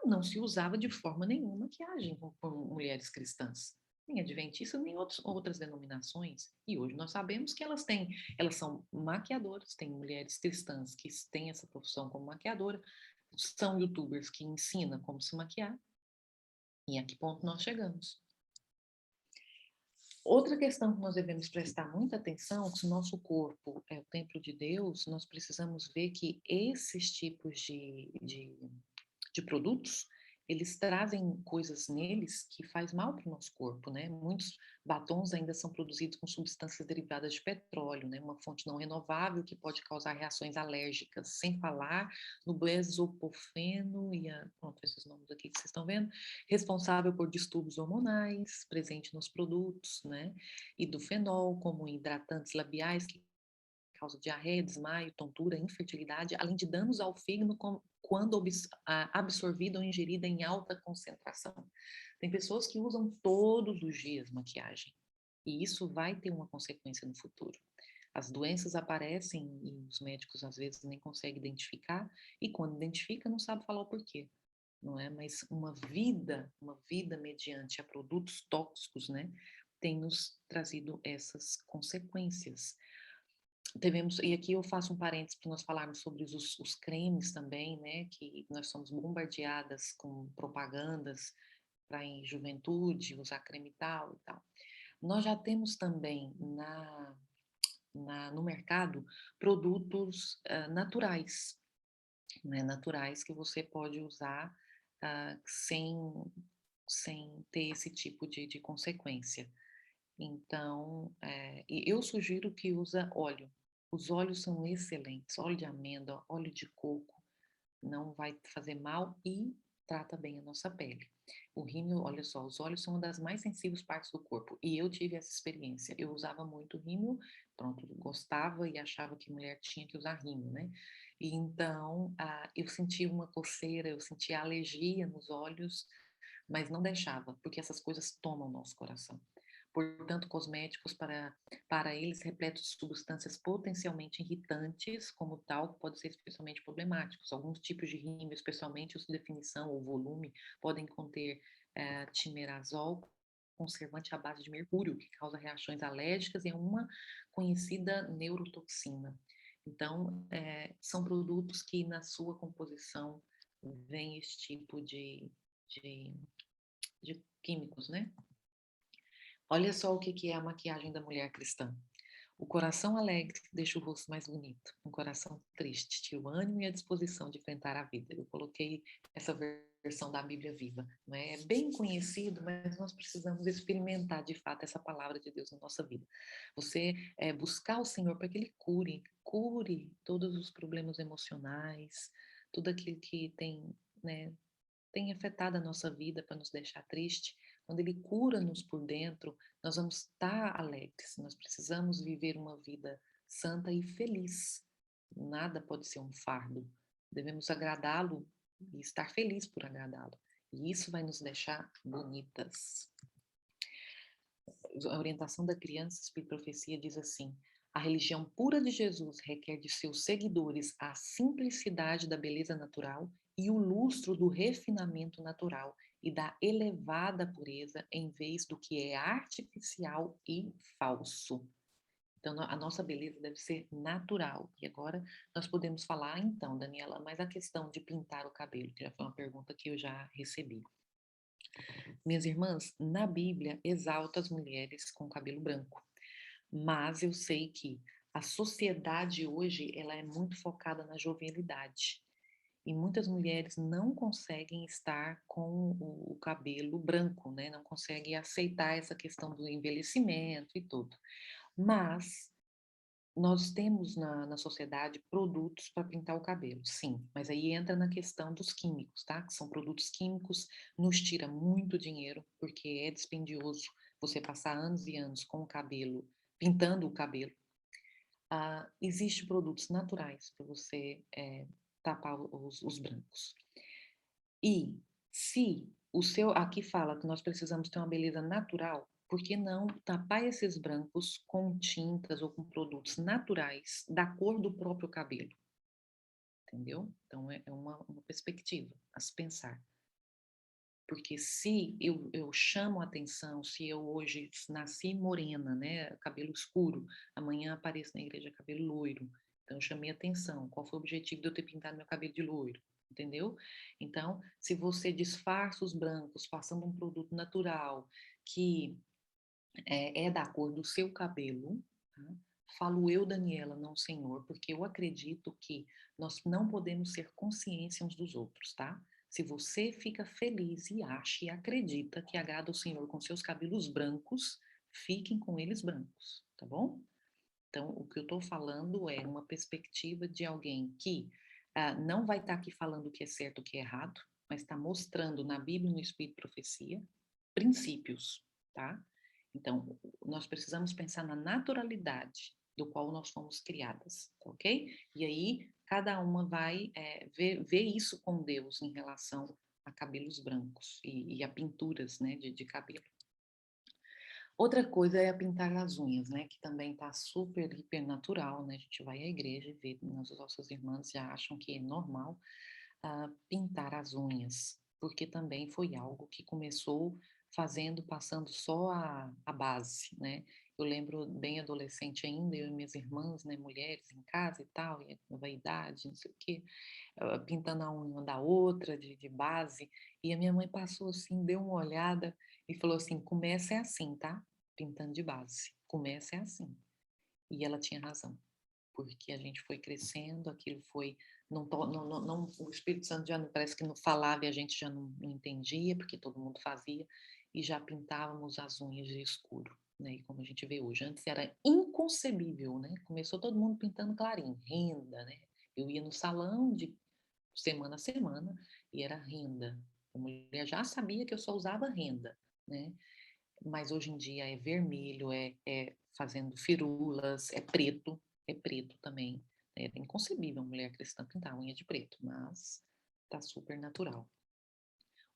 não se usava de forma nenhuma maquiagem por mulheres cristãs, nem adventistas, nem outras denominações. E hoje nós sabemos que elas são maquiadoras, tem mulheres cristãs que têm essa profissão como maquiadora, são youtubers que ensinam como se maquiar. E a que ponto nós chegamos? Outra questão que nós devemos prestar muita atenção, que se o nosso corpo é o templo de Deus, nós precisamos ver que esses tipos de produtos, eles trazem coisas neles que faz mal para o nosso corpo, né? Muitos batons ainda são produzidos com substâncias derivadas de petróleo, né? Uma fonte não renovável que pode causar reações alérgicas, sem falar no bezopofeno pronto, esses nomes aqui que vocês estão vendo, responsável por distúrbios hormonais presente nos produtos, né? E do fenol, como hidratantes labiais que causa diarreia, desmaio, tontura, infertilidade, além de danos ao fígado quando absorvida ou ingerida em alta concentração. Tem pessoas que usam todos os dias maquiagem, e isso vai ter uma consequência no futuro. As doenças aparecem e os médicos às vezes nem conseguem identificar, e quando identifica não sabe falar o porquê, não é? Mas uma vida mediante a produtos tóxicos, né, tem nos trazido essas consequências. E aqui eu faço um parênteses para nós falarmos sobre os cremes também, né, que nós somos bombardeadas com propagandas para em juventude usar creme tal e tal. Nós já temos também no mercado produtos naturais, né, naturais que você pode usar sem ter esse tipo de consequência. Então, eu sugiro que usa óleo. Os óleos são excelentes, óleo de amêndoa, óleo de coco, não vai fazer mal e trata bem a nossa pele. O rímel, olha só, os óleos são uma das mais sensíveis partes do corpo e eu tive essa experiência. Eu usava muito rímel, pronto, gostava e achava que mulher tinha que usar rímel, né? E então, eu sentia uma coceira, eu sentia alergia nos olhos, mas não deixava, porque essas coisas tomam nosso coração. Portanto, cosméticos para eles repletos de substâncias potencialmente irritantes, como tal, podem ser especialmente problemáticos. Alguns tipos de rímel, especialmente os de definição ou volume, podem conter timerazol, conservante à base de mercúrio, que causa reações alérgicas e é uma conhecida neurotoxina. Então, são produtos que na sua composição vem esse tipo de químicos, né? Olha só o que é a maquiagem da mulher cristã. O coração alegre deixa o rosto mais bonito. Um coração triste tira o ânimo e a disposição de enfrentar a vida. Eu coloquei essa versão da Bíblia Viva. Não é? É bem conhecido, mas nós precisamos experimentar de fato essa palavra de Deus na nossa vida. Você buscar o Senhor para que Ele cure todos os problemas emocionais, tudo aquilo que tem, né, tem afetado a nossa vida para nos deixar triste. Quando Ele cura-nos por dentro, nós vamos estar alegres. Nós precisamos viver uma vida santa e feliz. Nada pode ser um fardo. Devemos agradá-lo e estar feliz por agradá-lo. E isso vai nos deixar bonitas. A orientação da criança, Espírito e Profecia, diz assim: a religião pura de Jesus requer de seus seguidores a simplicidade da beleza natural e o lustro do refinamento natural e da elevada pureza em vez do que é artificial e falso. Então, a nossa beleza deve ser natural. E agora nós podemos falar, então, Daniela, mas a questão de pintar o cabelo, que já foi uma pergunta que eu já recebi. Minhas irmãs, na Bíblia exalta as mulheres com cabelo branco, mas eu sei que a sociedade hoje ela é muito focada na jovialidade e muitas mulheres não conseguem estar com o cabelo branco, né? Não conseguem aceitar essa questão do envelhecimento e tudo. Mas nós temos na sociedade produtos para pintar o cabelo, sim, mas aí entra na questão dos químicos, tá? Que são produtos químicos, nos tira muito dinheiro, porque é dispendioso você passar anos e anos com o cabelo, pintando o cabelo. Existem produtos naturais para você tapar os brancos. E se aqui fala que nós precisamos ter uma beleza natural, por que não tapar esses brancos com tintas ou com produtos naturais da cor do próprio cabelo? Entendeu? Então, é uma perspectiva a se pensar. Porque se eu chamo a atenção, se eu hoje nasci morena, né, cabelo escuro, amanhã apareço na igreja cabelo loiro, então eu chamei a atenção. Qual foi o objetivo de eu ter pintado meu cabelo de loiro? Entendeu? Então, se você disfarça os brancos passando um produto natural que é da cor do seu cabelo, tá? Falo eu, Daniela, não o Senhor, porque eu acredito que nós não podemos ser consciência uns dos outros, tá? Se você fica feliz e acha e acredita que agrada o Senhor com seus cabelos brancos, fiquem com eles brancos, tá bom? Então, o que eu estou falando é uma perspectiva de alguém que não vai estar aqui falando o que é certo e o que é errado, mas está mostrando na Bíblia e no Espírito de Profecia princípios, tá? Então, nós precisamos pensar na naturalidade do qual nós fomos criadas, tá ok? E aí, cada uma vai ver isso com Deus em relação a cabelos brancos e a pinturas, né, de cabelo. Outra coisa é pintar as unhas, né? Que também tá super, hiper natural, né? A gente vai à igreja e vê, as nossas irmãs já acham que é normal pintar as unhas, porque também foi algo que começou passando só a base, né? Eu lembro bem adolescente ainda, eu e minhas irmãs, né, mulheres em casa e tal, e a vaidade, não sei o quê, pintando a unha da outra de base, e a minha mãe passou assim, deu uma olhada e falou assim: começa é assim, tá? Pintando de base, começa é assim. E ela tinha razão, porque a gente foi crescendo, aquilo foi, o Espírito Santo já não, parece que não falava e a gente já não entendia, porque todo mundo fazia, e já pintávamos as unhas de escuro, né? E como a gente vê hoje, antes era inconcebível, né? Começou todo mundo pintando clarinho, renda, né? Eu ia no salão de semana a semana e era renda. A mulher já sabia que eu só usava renda, né? Mas hoje em dia é vermelho, é fazendo firulas, é preto também. É inconcebível uma mulher cristã pintar a unha de preto, mas tá super natural.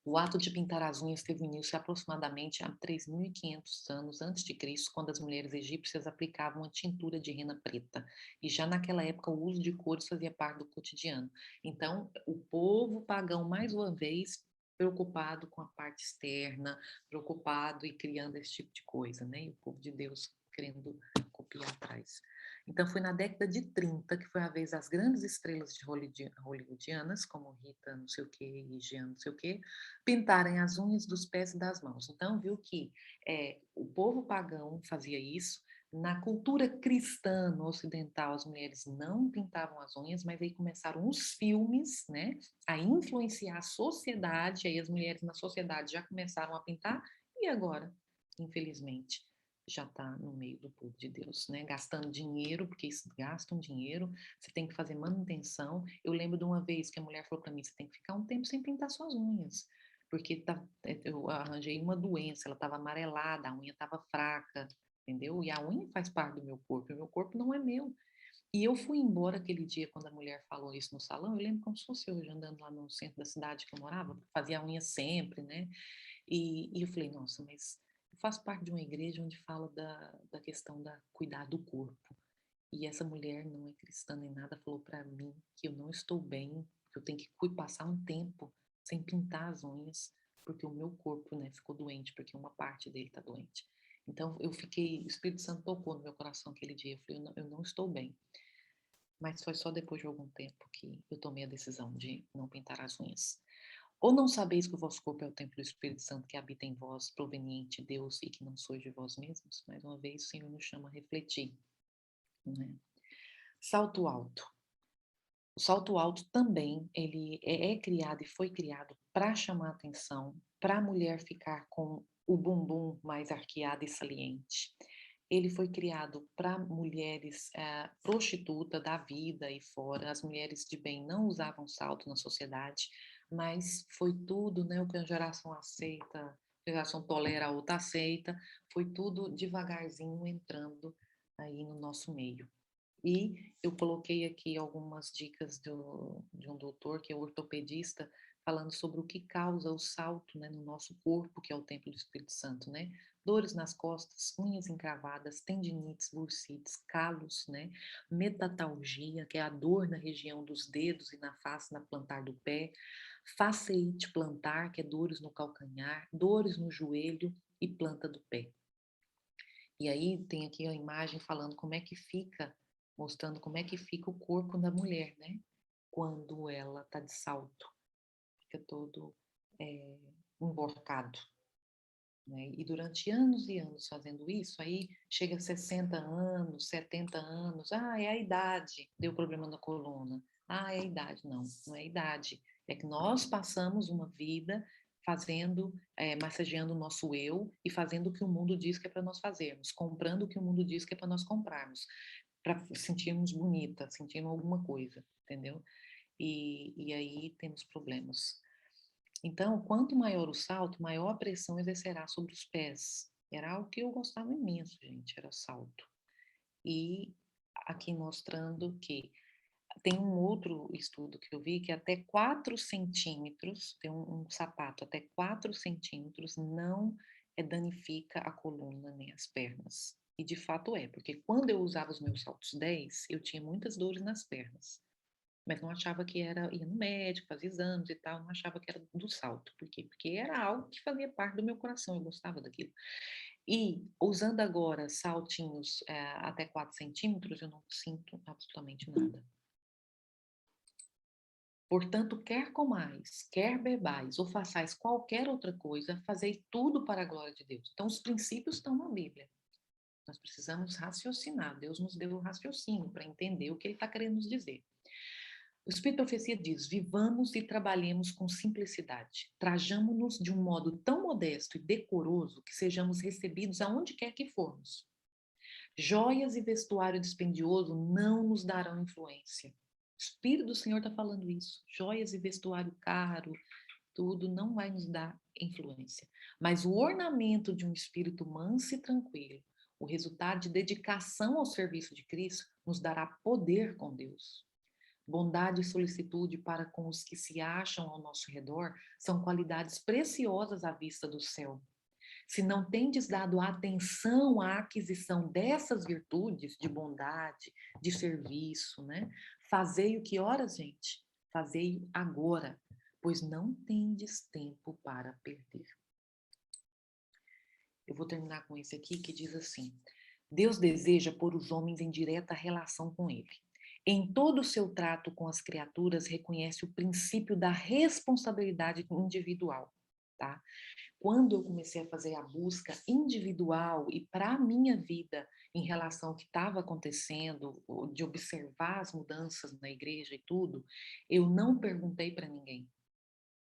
O ato de pintar as unhas teve início aproximadamente há 3.500 anos antes de Cristo, quando as mulheres egípcias aplicavam a tintura de rena preta. E já naquela época o uso de cores fazia parte do cotidiano. Então, o povo pagão, mais uma vez, preocupado com a parte externa, preocupado e criando esse tipo de coisa, né? E o povo de Deus querendo copiar atrás. Então, foi na década de 30 que foi a vez das grandes estrelas de hollywoodianas, como Rita não sei o quê e Jean não sei o quê, pintarem as unhas dos pés e das mãos. Então, viu que o povo pagão fazia isso. Na cultura cristã, no ocidental, as mulheres não pintavam as unhas, mas aí começaram os filmes, né, a influenciar a sociedade, aí as mulheres na sociedade já começaram a pintar, e agora, infelizmente, já está no meio do povo de Deus, né? Gastando dinheiro, porque isso gasta um dinheiro, você tem que fazer manutenção. Eu lembro de uma vez que a mulher falou para mim: você tem que ficar um tempo sem pintar suas unhas, porque eu arranjei uma doença, ela estava amarelada, a unha estava fraca, entendeu? E a unha faz parte do meu corpo, e o meu corpo não é meu. E eu fui embora aquele dia, quando a mulher falou isso no salão, eu lembro como se fosse hoje, andando lá no centro da cidade que eu morava, fazia a unha sempre, né? E eu falei: nossa, mas eu faço parte de uma igreja onde fala da questão da cuidar do corpo. E essa mulher não é cristã nem nada, falou para mim que eu não estou bem, que eu tenho que passar um tempo sem pintar as unhas, porque o meu corpo, né, ficou doente, porque uma parte dele está doente. Então eu fiquei, o Espírito Santo tocou no meu coração aquele dia, eu falei: eu não estou bem. Mas foi só depois de algum tempo que eu tomei a decisão de não pintar as unhas. Ou não sabeis que o vosso corpo é o templo do Espírito Santo que habita em vós, proveniente de Deus, e que não sois de vós mesmos? Mais uma vez, o Senhor nos chama a refletir, né? Salto alto. O salto alto também, ele é criado e foi criado para chamar atenção, para a mulher ficar com o bumbum mais arqueado e saliente. Ele foi criado para mulheres prostitutas da vida e fora. As mulheres de bem não usavam salto na sociedade, mas foi tudo, né, o que a geração aceita, a geração tolera, a outra aceita, foi tudo devagarzinho entrando aí no nosso meio. E eu coloquei aqui algumas dicas de um doutor, que é ortopedista, falando sobre o que causa o salto, né, no nosso corpo, que é o templo do Espírito Santo, né? Dores nas costas, unhas encravadas, tendinites, bursites, calos, né? Metatalgia, que é a dor na região dos dedos e na face, na plantar do pé. Faceite plantar, que é dores no calcanhar, dores no joelho e planta do pé. E aí tem aqui a imagem falando como é que fica, mostrando como é que fica o corpo da mulher, né? Quando ela tá de salto, fica todo emborcado, né? E durante anos e anos fazendo isso, aí chega a 60 anos, 70 anos, é a idade, deu problema na coluna. É a idade. Não, não é a idade. É que nós passamos uma vida fazendo, massageando o nosso eu e fazendo o que o mundo diz que é para nós fazermos, comprando o que o mundo diz que é para nós comprarmos, para sentirmos bonita, sentindo alguma coisa, entendeu? E aí temos problemas. Então, quanto maior o salto, maior a pressão exercerá sobre os pés. Era algo que eu gostava imenso, gente, era salto. E aqui mostrando que tem um outro estudo que eu vi que até 4 centímetros, tem um sapato até 4 centímetros não danifica a coluna nem as pernas. E de fato porque quando eu usava os meus saltos 10, eu tinha muitas dores nas pernas. Mas não achava que era, ia no médico, fazia exames e tal, não achava que era do salto. Por quê? Porque era algo que fazia parte do meu coração, eu gostava daquilo. E usando agora saltinhos até 4 centímetros, eu não sinto absolutamente nada. Portanto, quer comais, quer bebais, ou façais qualquer outra coisa, fazei tudo para a glória de Deus. Então, os princípios estão na Bíblia. Nós precisamos raciocinar. Deus nos deu o raciocínio para entender o que Ele está querendo nos dizer. O Espírito de Profecia diz: vivamos e trabalhemos com simplicidade. Trajamo-nos de um modo tão modesto e decoroso que sejamos recebidos aonde quer que formos. Joias e vestuário dispendioso não nos darão influência. O Espírito do Senhor está falando isso. Joias e vestuário caro, tudo não vai nos dar influência. Mas o ornamento de um espírito manso e tranquilo, o resultado de dedicação ao serviço de Cristo, nos dará poder com Deus. Bondade e solicitude para com os que se acham ao nosso redor são qualidades preciosas à vista do céu. Se não tendes dado atenção à aquisição dessas virtudes de bondade, de serviço, né? Fazei o que horas, gente? Fazei agora, pois não tendes tempo para perder. Eu vou terminar com esse aqui que diz assim: Deus deseja pôr os homens em direta relação com Ele. Em todo o seu trato com as criaturas, reconhece o princípio da responsabilidade individual, tá? Quando eu comecei a fazer a busca individual e para a minha vida em relação ao que estava acontecendo, de observar as mudanças na igreja e tudo, eu não perguntei para ninguém.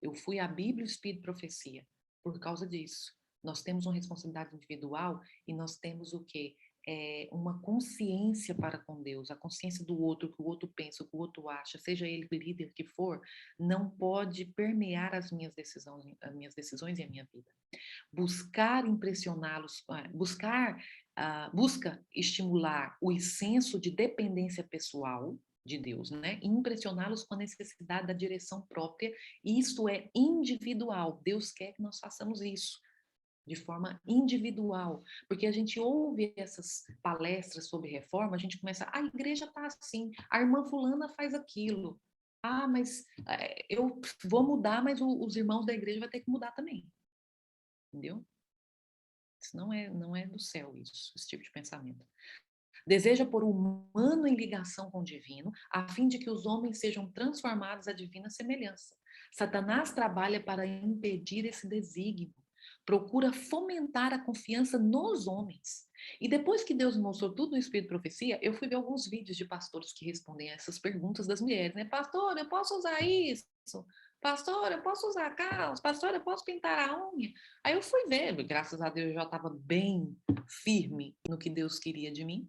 Eu fui à Bíblia, Espírito e Profecia por causa disso. Nós temos uma responsabilidade individual e nós temos o quê? Uma consciência para com Deus, a consciência do outro, o que o outro pensa, o que o outro acha, seja ele o líder que for, não pode permear as minhas decisões e a minha vida. Buscar impressioná-los, busca estimular o senso de dependência pessoal de Deus, né? E impressioná-los com a necessidade da direção própria, e isso é individual. Deus quer que nós façamos isso de forma individual, porque a gente ouve essas palestras sobre reforma, a gente começa, a igreja está assim, a irmã fulana faz aquilo, mas eu vou mudar, mas os irmãos da igreja vão ter que mudar também, entendeu? Isso não é do céu, esse tipo de pensamento. Deseja pôr o humano em ligação com o divino, a fim de que os homens sejam transformados à divina semelhança. Satanás trabalha para impedir esse desígnio, procura fomentar a confiança nos homens. E depois que Deus mostrou tudo no Espírito de Profecia, eu fui ver alguns vídeos de pastores que respondem a essas perguntas das mulheres, né? Pastor, eu posso usar isso? Pastor, eu posso usar calça? Pastor, eu posso pintar a unha? Aí eu fui ver, graças a Deus eu já estava bem firme no que Deus queria de mim.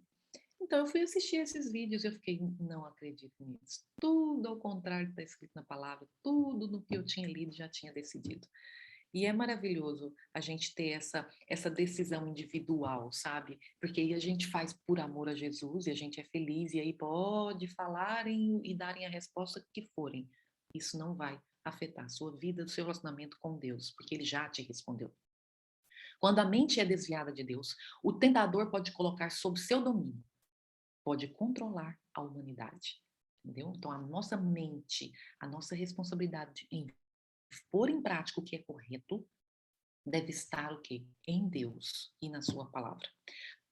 Então eu fui assistir esses vídeos e eu fiquei, não acredito nisso. Tudo ao contrário do que está escrito na palavra, tudo no que eu tinha lido já tinha decidido. E é maravilhoso a gente ter essa decisão individual, sabe? Porque aí a gente faz por amor a Jesus e a gente é feliz e aí pode falarem e darem a resposta que forem. Isso não vai afetar a sua vida, o seu relacionamento com Deus, porque Ele já te respondeu. Quando a mente é desviada de Deus, o tentador pode colocar sob seu domínio, pode controlar a humanidade, entendeu? Então, a nossa mente, a nossa responsabilidade em pôr em prática o que é correto, deve estar o quê? Em Deus e na sua palavra.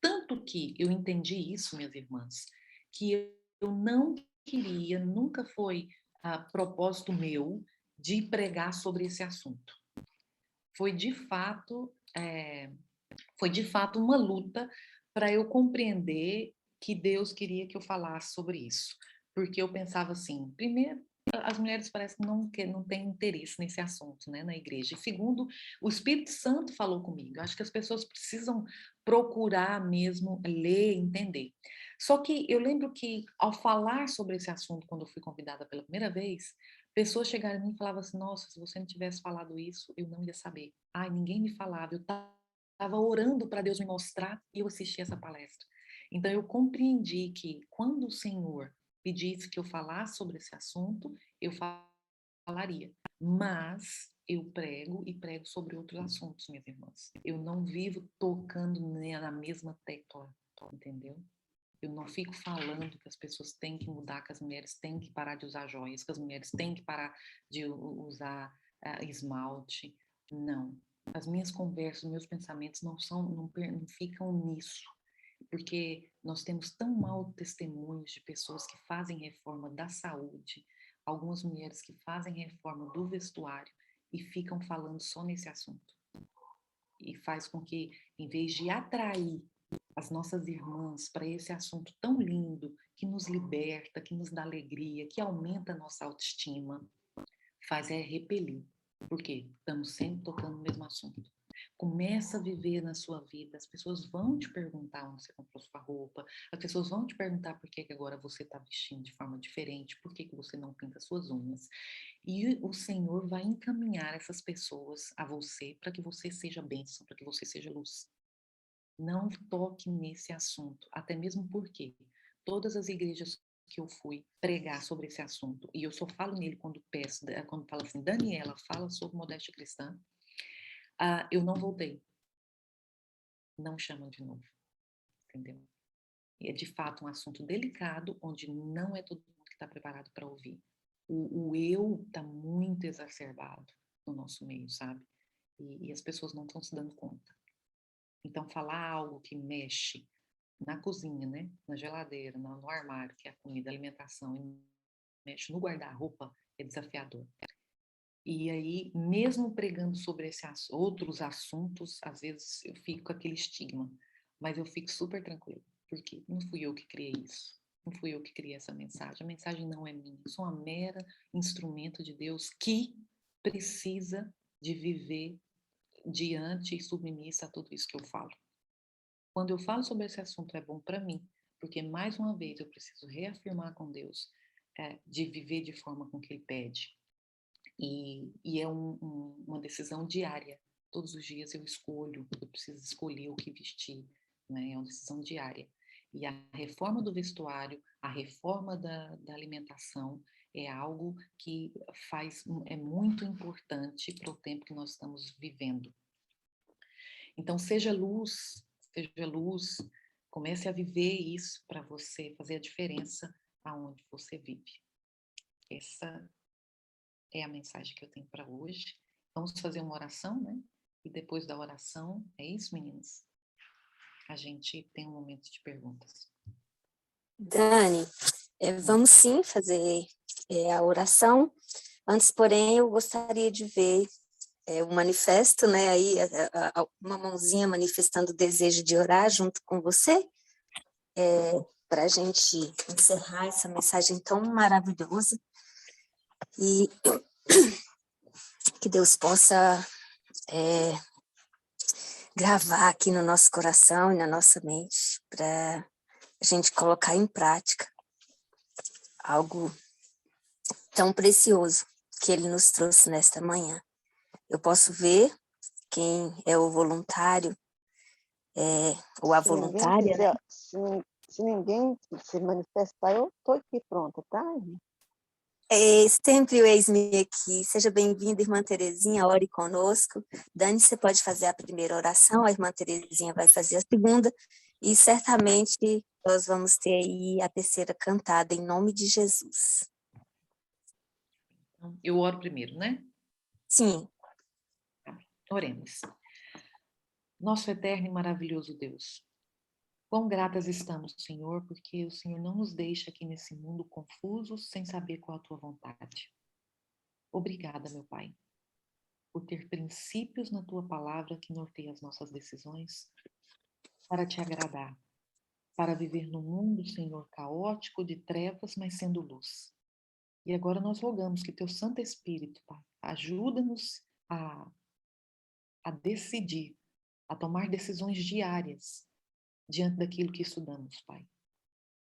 Tanto que eu entendi isso, minhas irmãs, que eu não queria, nunca foi propósito meu de pregar sobre esse assunto. Foi de fato uma luta para eu compreender que Deus queria que eu falasse sobre isso. Porque eu pensava assim, primeiro, as mulheres parecem que não têm interesse nesse assunto, né, na igreja. E segundo, o Espírito Santo falou comigo. Eu acho que as pessoas precisam procurar mesmo ler, entender. Só que eu lembro que, ao falar sobre esse assunto, quando eu fui convidada pela primeira vez, pessoas chegaram em mim e falavam assim: nossa, se você não tivesse falado isso, eu não ia saber. Ai, ninguém me falava. Eu estava orando para Deus me mostrar e eu assisti essa palestra. Então, eu compreendi que quando o Senhor pedisse que eu falasse sobre esse assunto, eu falaria. Mas eu prego e prego sobre outros assuntos, minhas irmãs. Eu não vivo tocando na mesma tecla, entendeu? Eu não fico falando que as pessoas têm que mudar, que as mulheres têm que parar de usar joias, que as mulheres têm que parar de usar esmalte. Não. As minhas conversas, meus pensamentos não ficam nisso. Porque nós temos tão mau testemunhos de pessoas que fazem reforma da saúde, algumas mulheres que fazem reforma do vestuário e ficam falando só nesse assunto. E faz com que, em vez de atrair as nossas irmãs para esse assunto tão lindo, que nos liberta, que nos dá alegria, que aumenta a nossa autoestima, faz repelir. Por quê? Estamos sempre tocando no mesmo assunto. Começa a viver na sua vida. As pessoas vão te perguntar onde você comprou sua roupa. As pessoas vão te perguntar por que agora você está vestindo de forma diferente. Por que você não pinta suas unhas. E o Senhor vai encaminhar essas pessoas a você para que você seja bênção, para que você seja luz. Não toque nesse assunto. Até mesmo porque todas as igrejas que eu fui pregar sobre esse assunto, e eu só falo nele quando falo assim, Daniela, fala sobre modéstia cristã, eu não voltei. Não chamam de novo, entendeu? E é de fato um assunto delicado, onde não é todo mundo que está preparado para ouvir. O eu está muito exacerbado no nosso meio, sabe? E as pessoas não estão se dando conta. Então, falar algo que mexe na cozinha, né? Na geladeira, no armário, que é a comida, a alimentação, e mexe no guarda-roupa, é desafiador. E aí, mesmo pregando sobre outros assuntos, às vezes eu fico com aquele estigma, mas eu fico super tranquila, porque não fui eu que criei isso, não fui eu que criei essa mensagem, a mensagem não é minha, eu sou uma mera instrumento de Deus que precisa de viver diante e submissa a tudo isso que eu falo. Quando eu falo sobre esse assunto é bom para mim, porque mais uma vez eu preciso reafirmar com Deus de viver de forma com que Ele pede. E é uma decisão diária. Todos os dias eu preciso escolher o que vestir, né? É uma decisão diária. E a reforma do vestuário, a reforma da alimentação é algo que é muito importante para o tempo que nós estamos vivendo. Então, seja luz, comece a viver isso para você fazer a diferença aonde você vive. Essa é a mensagem que eu tenho para hoje. Vamos fazer uma oração, né? E depois da oração, é isso, meninas? A gente tem um momento de perguntas. Dani, vamos sim fazer a oração. Antes, porém, eu gostaria de ver o manifesto, né? Aí, uma mãozinha manifestando o desejo de orar junto com você, para a gente encerrar essa mensagem tão maravilhosa. E que Deus possa gravar aqui no nosso coração e na nossa mente, para a gente colocar em prática algo tão precioso que Ele nos trouxe nesta manhã. Eu posso ver quem é o voluntário, ou a voluntária. Se ninguém se manifestar, eu estou aqui pronta, tá, irmã? Sempre o eis-me aqui. Seja bem-vinda, irmã Terezinha, ore conosco. Dani, você pode fazer a primeira oração, a irmã Terezinha vai fazer a segunda, e certamente nós vamos ter aí a terceira cantada, em nome de Jesus. Eu oro primeiro, né? Sim. Oremos. Nosso eterno e maravilhoso Deus, quão gratas estamos, Senhor, porque o Senhor não nos deixa aqui nesse mundo confusos, sem saber qual a tua vontade. Obrigada, meu Pai, por ter princípios na tua palavra que norteiam as nossas decisões para te agradar, para viver num mundo, Senhor, caótico de trevas, mas sendo luz. E agora nós rogamos que teu Santo Espírito, Pai, ajuda-nos a decidir, a tomar decisões diárias diante daquilo que estudamos, Pai.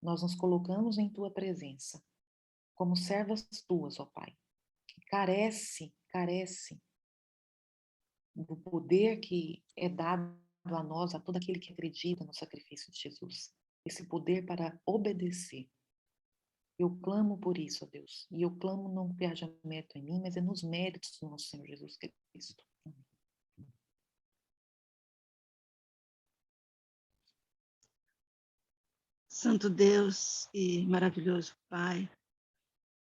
Nós nos colocamos em tua presença, como servas tuas, ó Pai, que carece do poder que é dado a nós, a todo aquele que acredita no sacrifício de Jesus. Esse poder para obedecer. Eu clamo por isso, ó Deus. E eu clamo não que haja mérito em mim, mas é nos méritos do nosso Senhor Jesus Cristo. Santo Deus e maravilhoso Pai,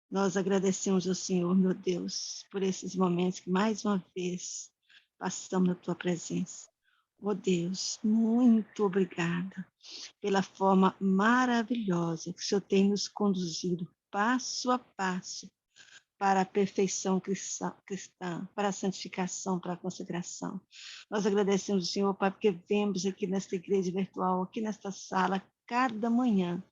nós agradecemos ao Senhor, meu Deus, por esses momentos que mais uma vez passamos na tua presença. Oh Deus, muito obrigada pela forma maravilhosa que o Senhor tem nos conduzido passo a passo para a perfeição cristã, para a santificação, para a consagração. Nós agradecemos ao Senhor, Pai, porque vemos aqui nesta igreja virtual, aqui nesta sala, cada manhã,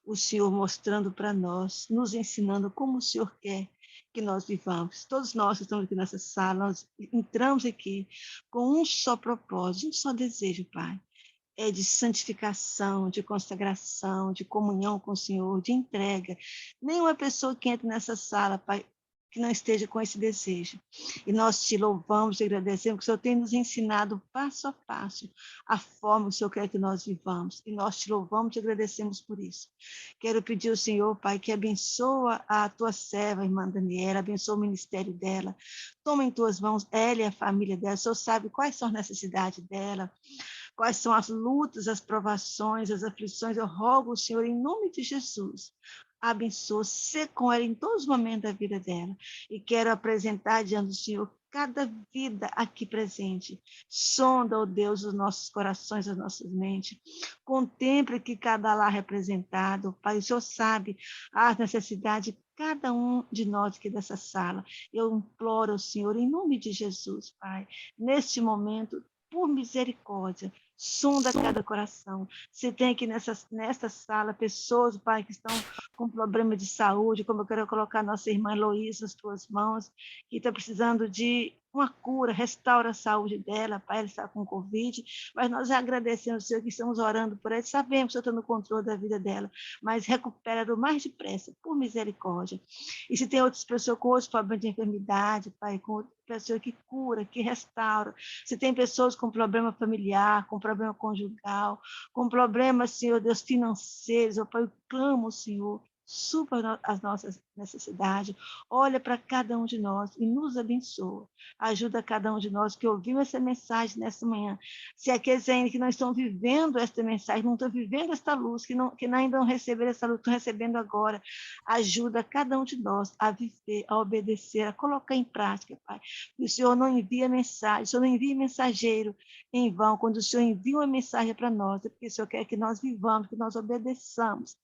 o Senhor mostrando para nós, nos ensinando como o Senhor quer que nós vivamos. Todos nós que estamos aqui nessa sala, nós entramos aqui com um só propósito, um só desejo, Pai. É de santificação, de consagração, de comunhão com o Senhor, de entrega. Nenhuma pessoa que entra nessa sala, Pai, que não esteja com esse desejo. E nós te louvamos e agradecemos que o Senhor tem nos ensinado passo a passo a forma que o Senhor quer que nós vivamos. E nós te louvamos e agradecemos por isso. Quero pedir ao Senhor, Pai, que abençoa a tua serva, a irmã Daniela, abençoa o ministério dela. Toma em tuas mãos ela e a família dela. O Senhor sabe quais são as necessidades dela, quais são as lutas, as provações, as aflições. Eu rogo ao Senhor, em nome de Jesus, abençoa, ser com ela em todos os momentos da vida dela. E quero apresentar diante do Senhor cada vida aqui presente. Sonda, ó Deus, os nossos corações, as nossas mentes. Contemple que cada lar representado, Pai, o Senhor sabe as necessidades de cada um de nós aqui dessa sala. Eu imploro ao Senhor, em nome de Jesus, Pai, neste momento, por misericórdia, sonda cada coração. Se tem aqui nesta sala pessoas, Pai, que estão com problema de saúde, como eu quero colocar nossa irmã Heloísa nas tuas mãos, que está precisando de uma cura, restaura a saúde dela, Pai, ela está com Covid, mas nós já agradecemos, Senhor, que estamos orando por ela, sabemos que o Senhor está no controle da vida dela, mas recupera o mais depressa, por misericórdia. E se tem outras pessoas com outros problemas de enfermidade, Pai, com outras pessoas que cura, que restaura, se tem pessoas com problema familiar, com problema conjugal, com problemas, Senhor Deus, financeiros, ó Pai, eu clamo, Senhor, supra as nossas necessidades, olha para cada um de nós e nos abençoa. Ajuda cada um de nós que ouviu essa mensagem nessa manhã. Se aqueles ainda que não estão vivendo esta mensagem, não estão vivendo esta luz, que ainda não receberam essa luz, estão recebendo agora, ajuda cada um de nós a viver, a obedecer, a colocar em prática, Pai. E o Senhor não envia mensagem, o Senhor não envia mensageiro em vão. Quando o Senhor envia uma mensagem para nós, é porque o Senhor quer que nós vivamos, que nós obedeçamos.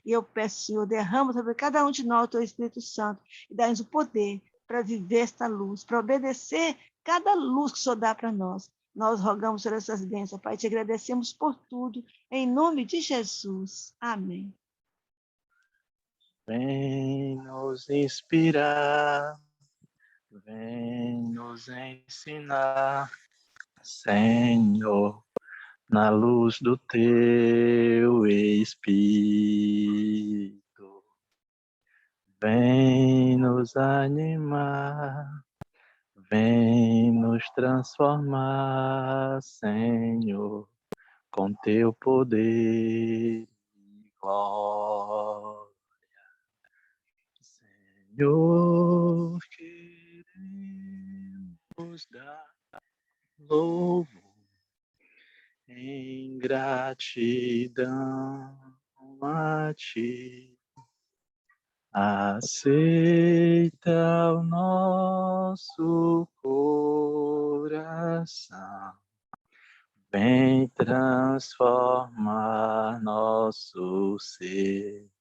E eu peço, Senhor, derrama sobre cada um de nós o teu Espírito Santo e dá-nos o poder para viver esta luz, para obedecer cada luz que o Senhor dá para nós. Nós rogamos por essas bênçãos, Pai, te agradecemos por tudo, em nome de Jesus. Amém. Vem nos inspirar, vem nos ensinar, Senhor, na luz do teu Espírito. Vem nos animar, vem nos transformar, Senhor, com teu poder e glória. Senhor, queremos dar louvor em gratidão a ti. Aceita o nosso coração, vem transformar nosso ser,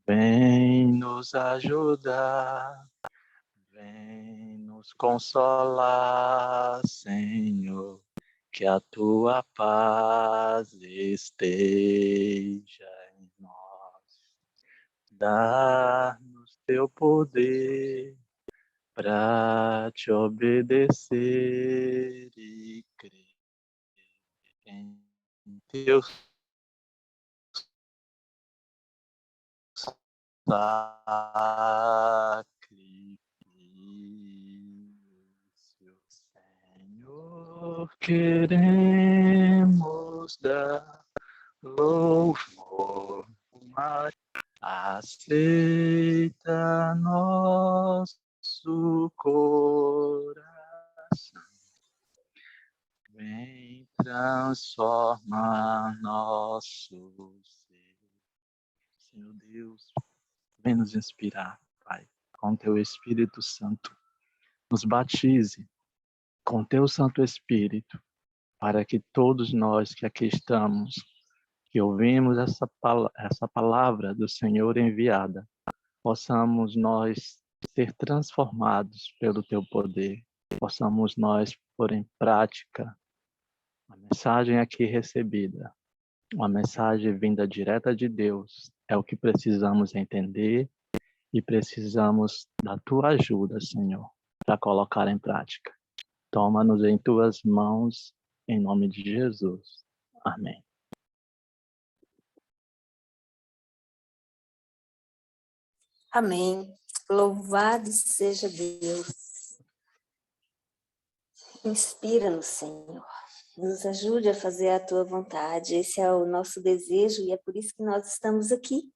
vem nos ajudar, vem nos consolar, Senhor, que a tua paz esteja em nós. Dá-nos teu poder para te obedecer e crer em teu sacrifício, Senhor. Queremos dar louvor, mas aceita nosso coração. Vem transformar nosso ser. Senhor Deus, vem nos inspirar, Pai, com teu Espírito Santo. Nos batize com teu Santo Espírito, para que todos nós que aqui estamos, que ouvimos essa palavra do Senhor enviada, possamos nós ser transformados pelo teu poder, possamos nós pôr em prática a mensagem aqui recebida, uma mensagem vinda direta de Deus, é o que precisamos entender e precisamos da tua ajuda, Senhor, para colocar em prática. Toma-nos em tuas mãos, em nome de Jesus. Amém. Amém. Louvado seja Deus. Inspira-nos, Senhor. Nos ajude a fazer a tua vontade. Esse é o nosso desejo e é por isso que nós estamos aqui.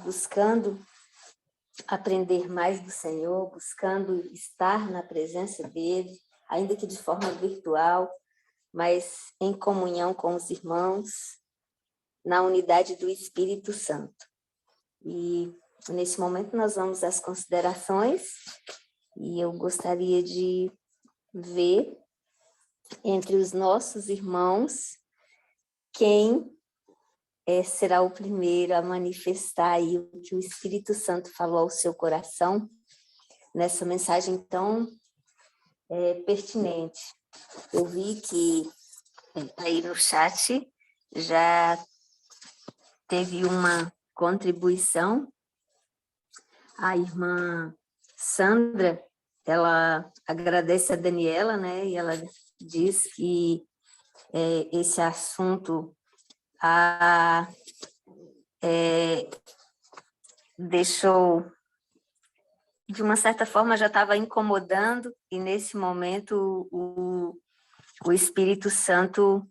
Buscando aprender mais do Senhor, buscando estar na presença dele, ainda que de forma virtual, mas em comunhão com os irmãos, na unidade do Espírito Santo. E nesse momento nós vamos às considerações e eu gostaria de ver entre os nossos irmãos quem será o primeiro a manifestar aí o que o Espírito Santo falou ao seu coração nessa mensagem tão pertinente. Eu vi que aí no chat já teve uma contribuição. A irmã Sandra, ela agradece a Daniela, né? E ela diz que esse assunto deixou, de uma certa forma, já estava incomodando, e nesse momento o Espírito Santo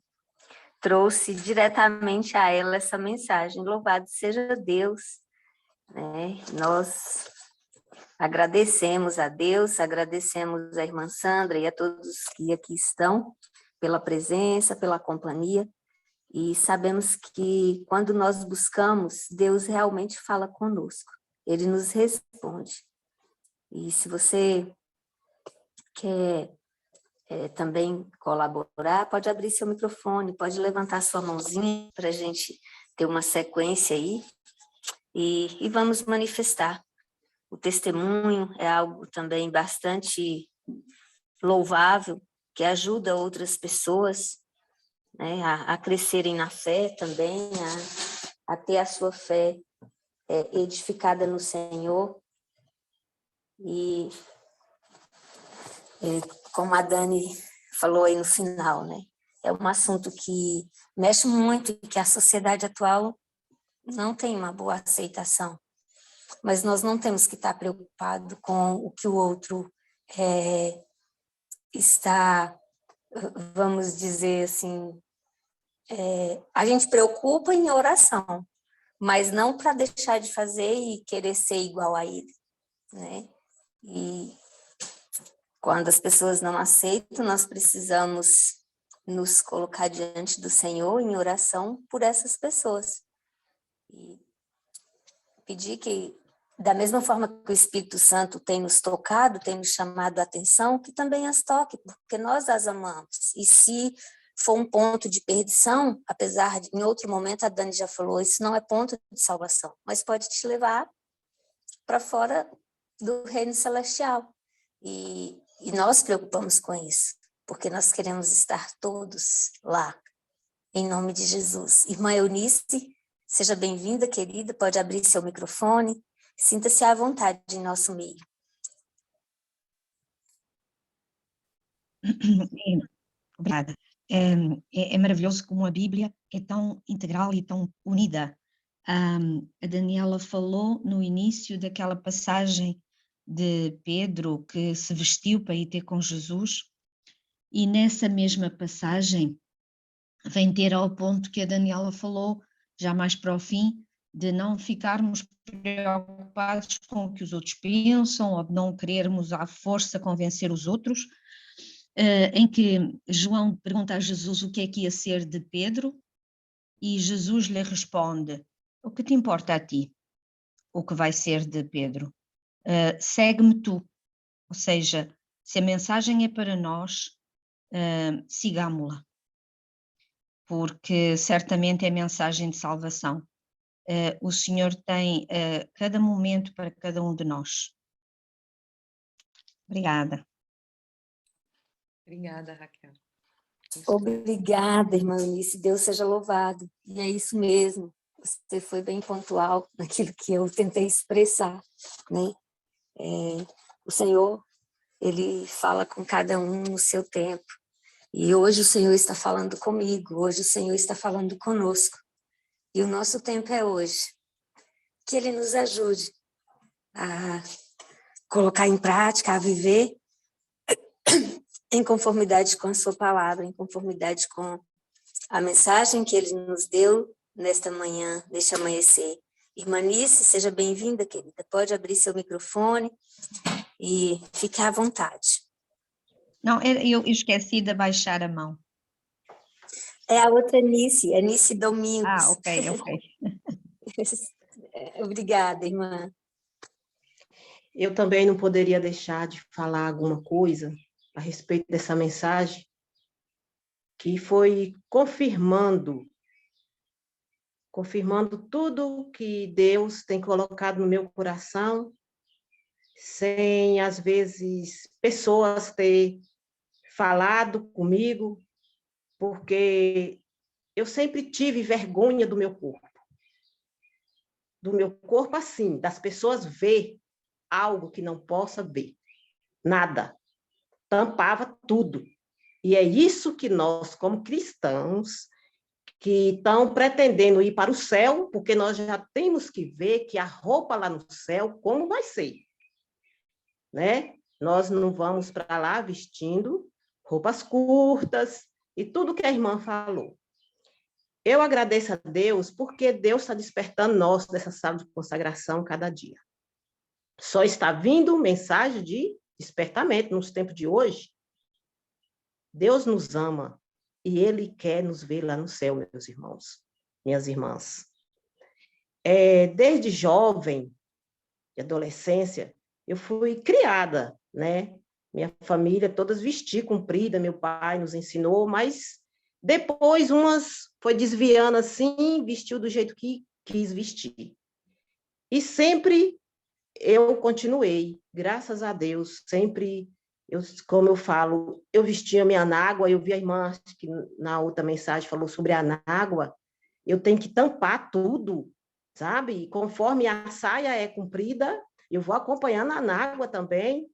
trouxe diretamente a ela essa mensagem. Louvado seja Deus, né? Nós agradecemos a Deus, agradecemos a irmã Sandra e a todos que aqui estão pela presença, pela companhia, e sabemos que quando nós buscamos, Deus realmente fala conosco, Ele nos responde. E se você quer também colaborar, pode abrir seu microfone, pode levantar sua mãozinha para a gente ter uma sequência aí e vamos manifestar. O testemunho é algo também bastante louvável, que ajuda outras pessoas, né, a crescerem na fé também, a ter a sua fé edificada no Senhor. E como a Dani falou aí no final, né? É um assunto que mexe muito e que a sociedade atual não tem uma boa aceitação. Mas nós não temos que estar preocupados com o que o outro está, vamos dizer assim, a gente preocupa em oração, mas não para deixar de fazer e querer ser igual a ele, né? E quando as pessoas não aceitam, nós precisamos nos colocar diante do Senhor em oração por essas pessoas. E pedir que, da mesma forma que o Espírito Santo tem nos tocado, tem nos chamado a atenção, que também as toque, porque nós as amamos. E se for um ponto de perdição, apesar de, em outro momento, a Dani já falou, isso não é ponto de salvação, mas pode te levar para fora do reino celestial. E nós preocupamos com isso, porque nós queremos estar todos lá, em nome de Jesus. Irmã Eunice, Seja bem-vinda, querida, pode abrir seu microfone, sinta-se à vontade em nosso meio. Obrigada. É maravilhoso como a Bíblia é tão integral e tão unida. A Daniela falou no início daquela passagem de Pedro que se vestiu para ir ter com Jesus, e nessa mesma passagem vem ter ao ponto que a Daniela falou, já mais para o fim, de não ficarmos preocupados com o que os outros pensam, ou de não querermos à força convencer os outros, em que João pergunta a Jesus o que é que ia ser de Pedro, e Jesus lhe responde: o que te importa a ti, o que vai ser de Pedro? Segue-me tu. Ou seja, se a mensagem é para nós, sigamo-la, porque certamente é mensagem de salvação. O Senhor tem cada momento para cada um de nós. Obrigada. Obrigada, Raquel. Obrigada, irmã Eunice, Deus seja louvado. E é isso mesmo, você foi bem pontual naquilo que eu tentei expressar, né? O Senhor, Ele fala com cada um no seu tempo. E hoje o Senhor está falando comigo, hoje o Senhor está falando conosco. E o nosso tempo é hoje. Que Ele nos ajude a colocar em prática, a viver em conformidade com a sua palavra, em conformidade com a mensagem que Ele nos deu nesta manhã, neste amanhecer. Irmã Nice, seja bem-vinda, querida. Pode abrir seu microfone e fique à vontade. Não, eu esqueci de baixar a mão. É a outra Nice, a Nice Domingos. Ah, ok. Obrigada, irmã. Eu também não poderia deixar de falar alguma coisa a respeito dessa mensagem, que foi confirmando tudo que Deus tem colocado no meu coração, sem, às vezes, pessoas ter falado comigo, porque eu sempre tive vergonha do meu corpo. Do meu corpo, assim, das pessoas ver algo que não possa ver. Nada. Tampava tudo. E é isso que nós, como cristãos, que estão pretendendo ir para o céu, porque nós já temos que ver que a roupa lá no céu, como vai ser, né? Nós não vamos para lá vestindo roupas curtas e tudo que a irmã falou. Eu agradeço a Deus porque Deus está despertando nós dessa sala de consagração cada dia. Só está vindo mensagem de despertamento nos tempos de hoje. Deus nos ama e Ele quer nos ver lá no céu, meus irmãos, minhas irmãs. Desde jovem, de adolescência, eu fui criada, né? Minha família, todas vestir comprida, meu pai nos ensinou, mas depois umas foi desviando assim, vestiu do jeito que quis vestir. E sempre eu continuei, graças a Deus, sempre, como eu falo, eu vestia minha anágua, eu vi a irmã, acho que na outra mensagem falou sobre a anágua, eu tenho que tampar tudo, sabe? E conforme a saia é comprida, eu vou acompanhando a anágua também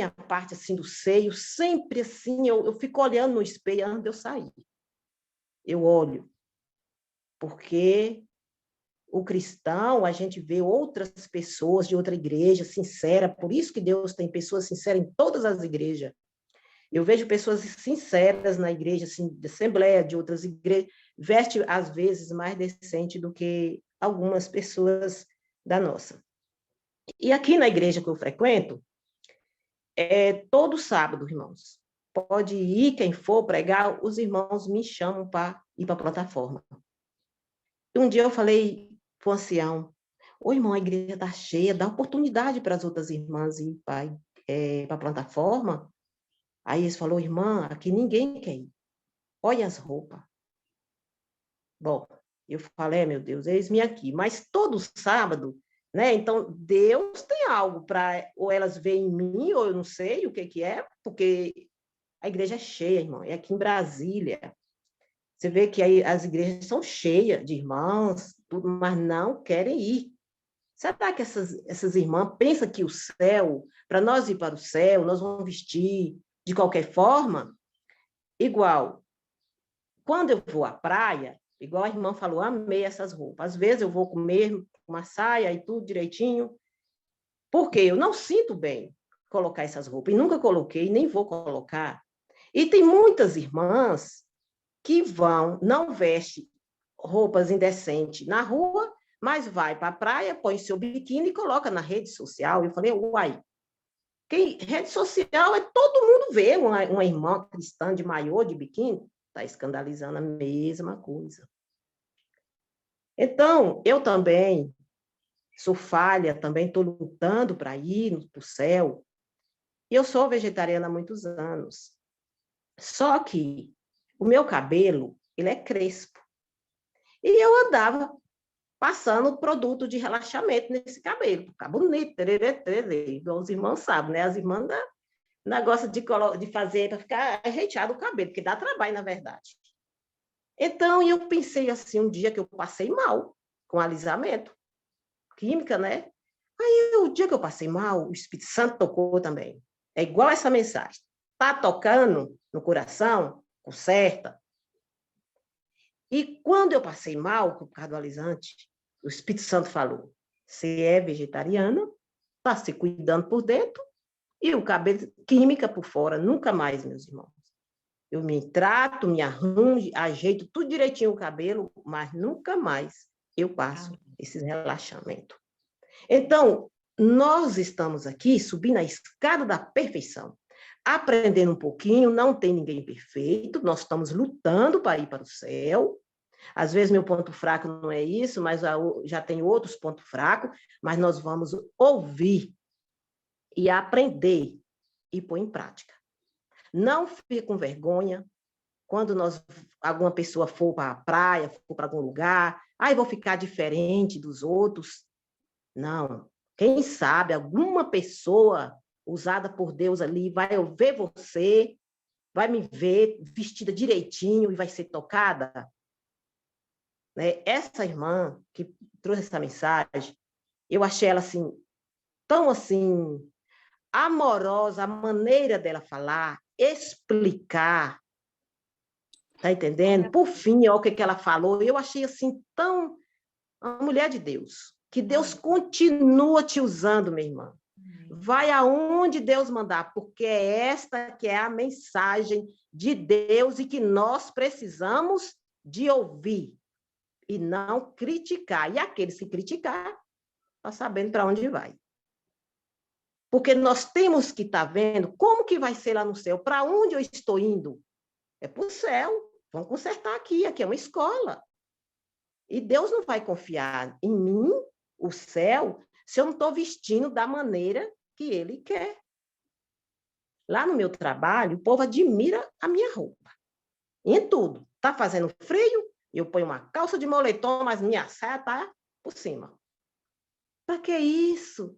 a parte assim do seio, sempre assim, eu fico olhando no espelho antes de eu sair. Eu olho, porque o cristão, a gente vê outras pessoas de outra igreja sincera, por isso que Deus tem pessoas sinceras em todas as igrejas. Eu vejo pessoas sinceras na igreja, assim, de assembleia, de outras igrejas, veste às vezes mais decente do que algumas pessoas da nossa. E aqui na igreja que eu frequento, todo sábado, irmãos, pode ir quem for pregar, os irmãos me chamam para ir para a plataforma. E um dia eu falei para o ancião: ô irmão, a igreja está cheia, dá oportunidade para as outras irmãs ir para a plataforma. Aí eles falaram: irmã, aqui ninguém quer ir, olha as roupas. Bom, eu falei: meu Deus, eis-me aqui, mas todo sábado, né? Então, Deus tem algo para, ou elas veem em mim, ou eu não sei o que é, porque a igreja é cheia, irmão, é aqui em Brasília. Você vê que aí as igrejas são cheias de irmãs, tudo, mas não querem ir. Será que essas irmãs pensam que o céu, para nós ir para o céu, nós vamos vestir de qualquer forma? Igual, quando eu vou à praia, igual a irmã falou, amei essas roupas. Às vezes eu vou comer uma saia e tudo direitinho, porque eu não sinto bem colocar essas roupas, e nunca coloquei, nem vou colocar. E tem muitas irmãs que não vestem roupas indecentes na rua, mas vai para a praia, põe seu biquíni e coloca na rede social. Eu falei, uai, rede social é todo mundo vê uma irmã cristã de maiô, de biquíni, está escandalizando a mesma coisa. Então, eu também sou falha, também estou lutando para ir para o céu. Eu sou vegetariana há muitos anos. Só que o meu cabelo, ele é crespo. E eu andava passando produto de relaxamento nesse cabelo, para ficar bonito, os irmãos sabem, né? As irmãs negócio de fazer para ficar ajeitado o cabelo, porque dá trabalho, na verdade. Então, eu pensei assim, um dia que eu passei mal com alisamento, química, né? Aí, o dia que eu passei mal, o Espírito Santo tocou também. É igual essa mensagem. Está tocando no coração, conserta. E quando eu passei mal por causa do alisante, o Espírito Santo falou, você é vegetariana, está se cuidando por dentro e o cabelo, química por fora, nunca mais, meus irmãos. Eu me trato, me arrumo, ajeito tudo direitinho o cabelo, mas nunca mais eu passo esse relaxamento. Então, nós estamos aqui subindo a escada da perfeição, aprendendo um pouquinho, não tem ninguém perfeito, nós estamos lutando para ir para o céu. Às vezes meu ponto fraco não é isso, mas já tem outros pontos fracos, mas nós vamos ouvir e aprender e pôr em prática. Não fique com vergonha quando alguma pessoa for para a praia, for para algum lugar, vou ficar diferente dos outros. Não. Quem sabe alguma pessoa usada por Deus ali vai ver você, vai me ver vestida direitinho e vai ser tocada. Né? Essa irmã que trouxe essa mensagem, eu achei ela assim, tão assim, amorosa, a maneira dela falar, explicar, tá entendendo? Por fim, olha o que ela falou, eu achei assim, tão uma mulher de Deus, que Deus continua te usando, minha irmã. Vai aonde Deus mandar, porque é esta que é a mensagem de Deus e que nós precisamos de ouvir e não criticar. E aqueles que criticar, tá sabendo para onde vai. Porque nós temos que estar vendo como que vai ser lá no céu, para onde eu estou indo. É para o céu, vamos consertar aqui é uma escola. E Deus não vai confiar em mim, o céu, se eu não estou vestindo da maneira que Ele quer. Lá no meu trabalho, o povo admira a minha roupa. Em tudo. Está fazendo frio, eu ponho uma calça de moletom, mas minha saia está por cima. Para que isso?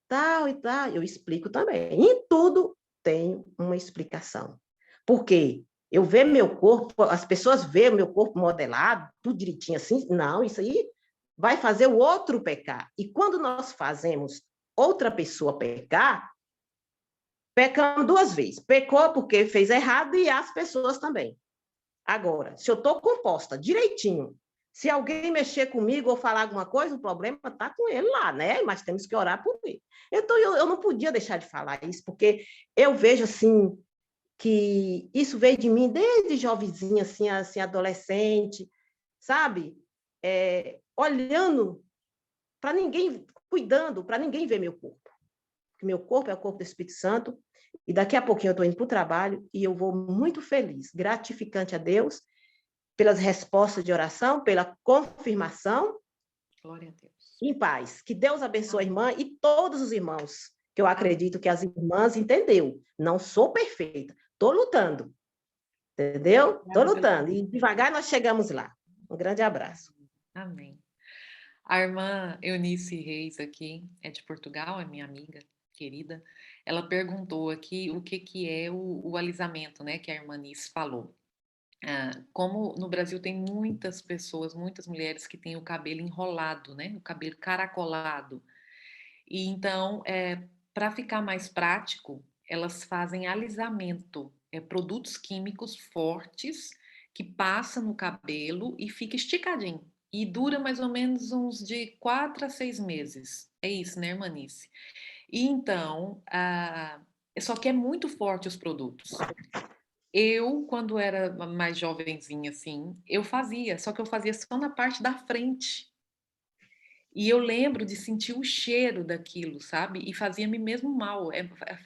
Tal e tal. Eu explico também. Em tudo tem uma explicação. Por quê? Eu vejo meu corpo, as pessoas veem meu corpo modelado, tudo direitinho assim. Não, isso aí vai fazer o outro pecar. E quando nós fazemos outra pessoa pecar, pecamos duas vezes. Pecou porque fez errado e as pessoas também. Agora, se eu estou composta direitinho, se alguém mexer comigo ou falar alguma coisa, o problema está com ele lá, né? Mas temos que orar por ele. Então, eu não podia deixar de falar isso, porque eu vejo, assim, que isso veio de mim desde jovenzinha, assim adolescente, sabe? Olhando para ninguém, cuidando, para ninguém ver meu corpo. Porque meu corpo é o corpo do Espírito Santo, e daqui a pouquinho eu estou indo para o trabalho, e eu vou muito feliz, gratificante a Deus, pelas respostas de oração, pela confirmação. Glória a Deus. Em paz. Que Deus abençoe a irmã e todos os irmãos, que eu acredito que as irmãs entendeu. Não sou perfeita, estou lutando. Entendeu? Estou lutando. E devagar nós chegamos lá. Um grande abraço. Amém. A irmã Eunice Reis aqui, é de Portugal, é minha amiga querida. Ela perguntou aqui o que é o alisamento, né, que a irmã Nice falou. como no Brasil tem muitas pessoas, muitas mulheres que têm o cabelo enrolado, né? O cabelo caracolado. E então, para ficar mais prático, elas fazem alisamento, produtos químicos fortes que passam no cabelo e fica esticadinho. E dura mais ou menos uns de 4 a 6 meses. É isso, né, Irmanice? E então, só que é muito forte os produtos. Eu, quando era mais jovenzinha, assim, eu fazia, só que eu fazia só na parte da frente. E eu lembro de sentir o cheiro daquilo, sabe? E fazia-me mesmo mal.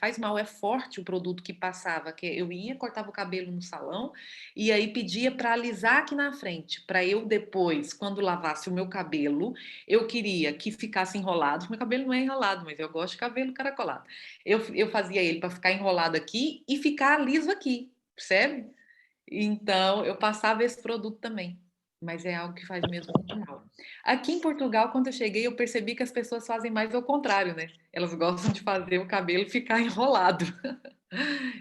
Faz mal, é forte o produto que passava. Que eu ia, cortava o cabelo no salão e aí pedia para alisar aqui na frente, para eu depois, quando lavasse o meu cabelo, eu queria que ficasse enrolado. Meu cabelo não é enrolado, mas eu gosto de cabelo caracolado. Eu fazia ele para ficar enrolado aqui e ficar liso aqui, percebe? Então, eu passava esse produto também, mas é algo que faz mesmo muito mal. Aqui em Portugal, quando eu cheguei, eu percebi que as pessoas fazem mais ao contrário, né? Elas gostam de fazer o cabelo ficar enrolado.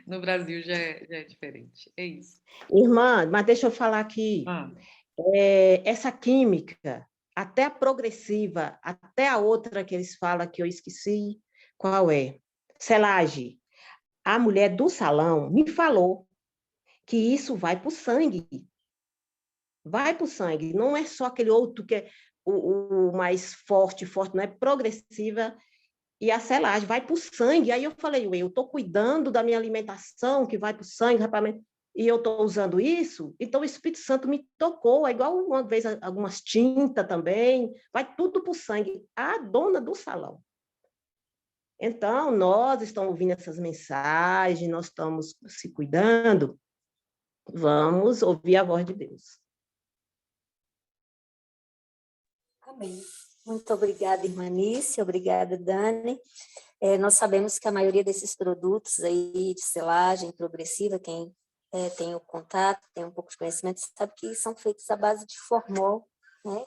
No Brasil já é diferente. É isso. Irmã, mas deixa eu falar aqui. Ah, Essa química, até a progressiva, até a outra que eles falam que eu esqueci, qual é? Selagem. A mulher do salão me falou que isso vai para o sangue. Vai para o sangue. Não é só aquele outro que é o mais forte, não é progressiva. E a selagem vai para o sangue. Aí eu falei, eu estou cuidando da minha alimentação, que vai para o sangue, e eu estou usando isso, então o Espírito Santo me tocou, é igual uma vez algumas tintas também, vai tudo para o sangue. A dona do salão. Então, nós estamos ouvindo essas mensagens, nós estamos se cuidando, vamos ouvir a voz de Deus. Amém. Muito obrigada, Irmanice, obrigada, Dani. Nós sabemos que a maioria desses produtos aí de selagem progressiva, quem tem o contato, tem um pouco de conhecimento, sabe que são feitos à base de formol, né?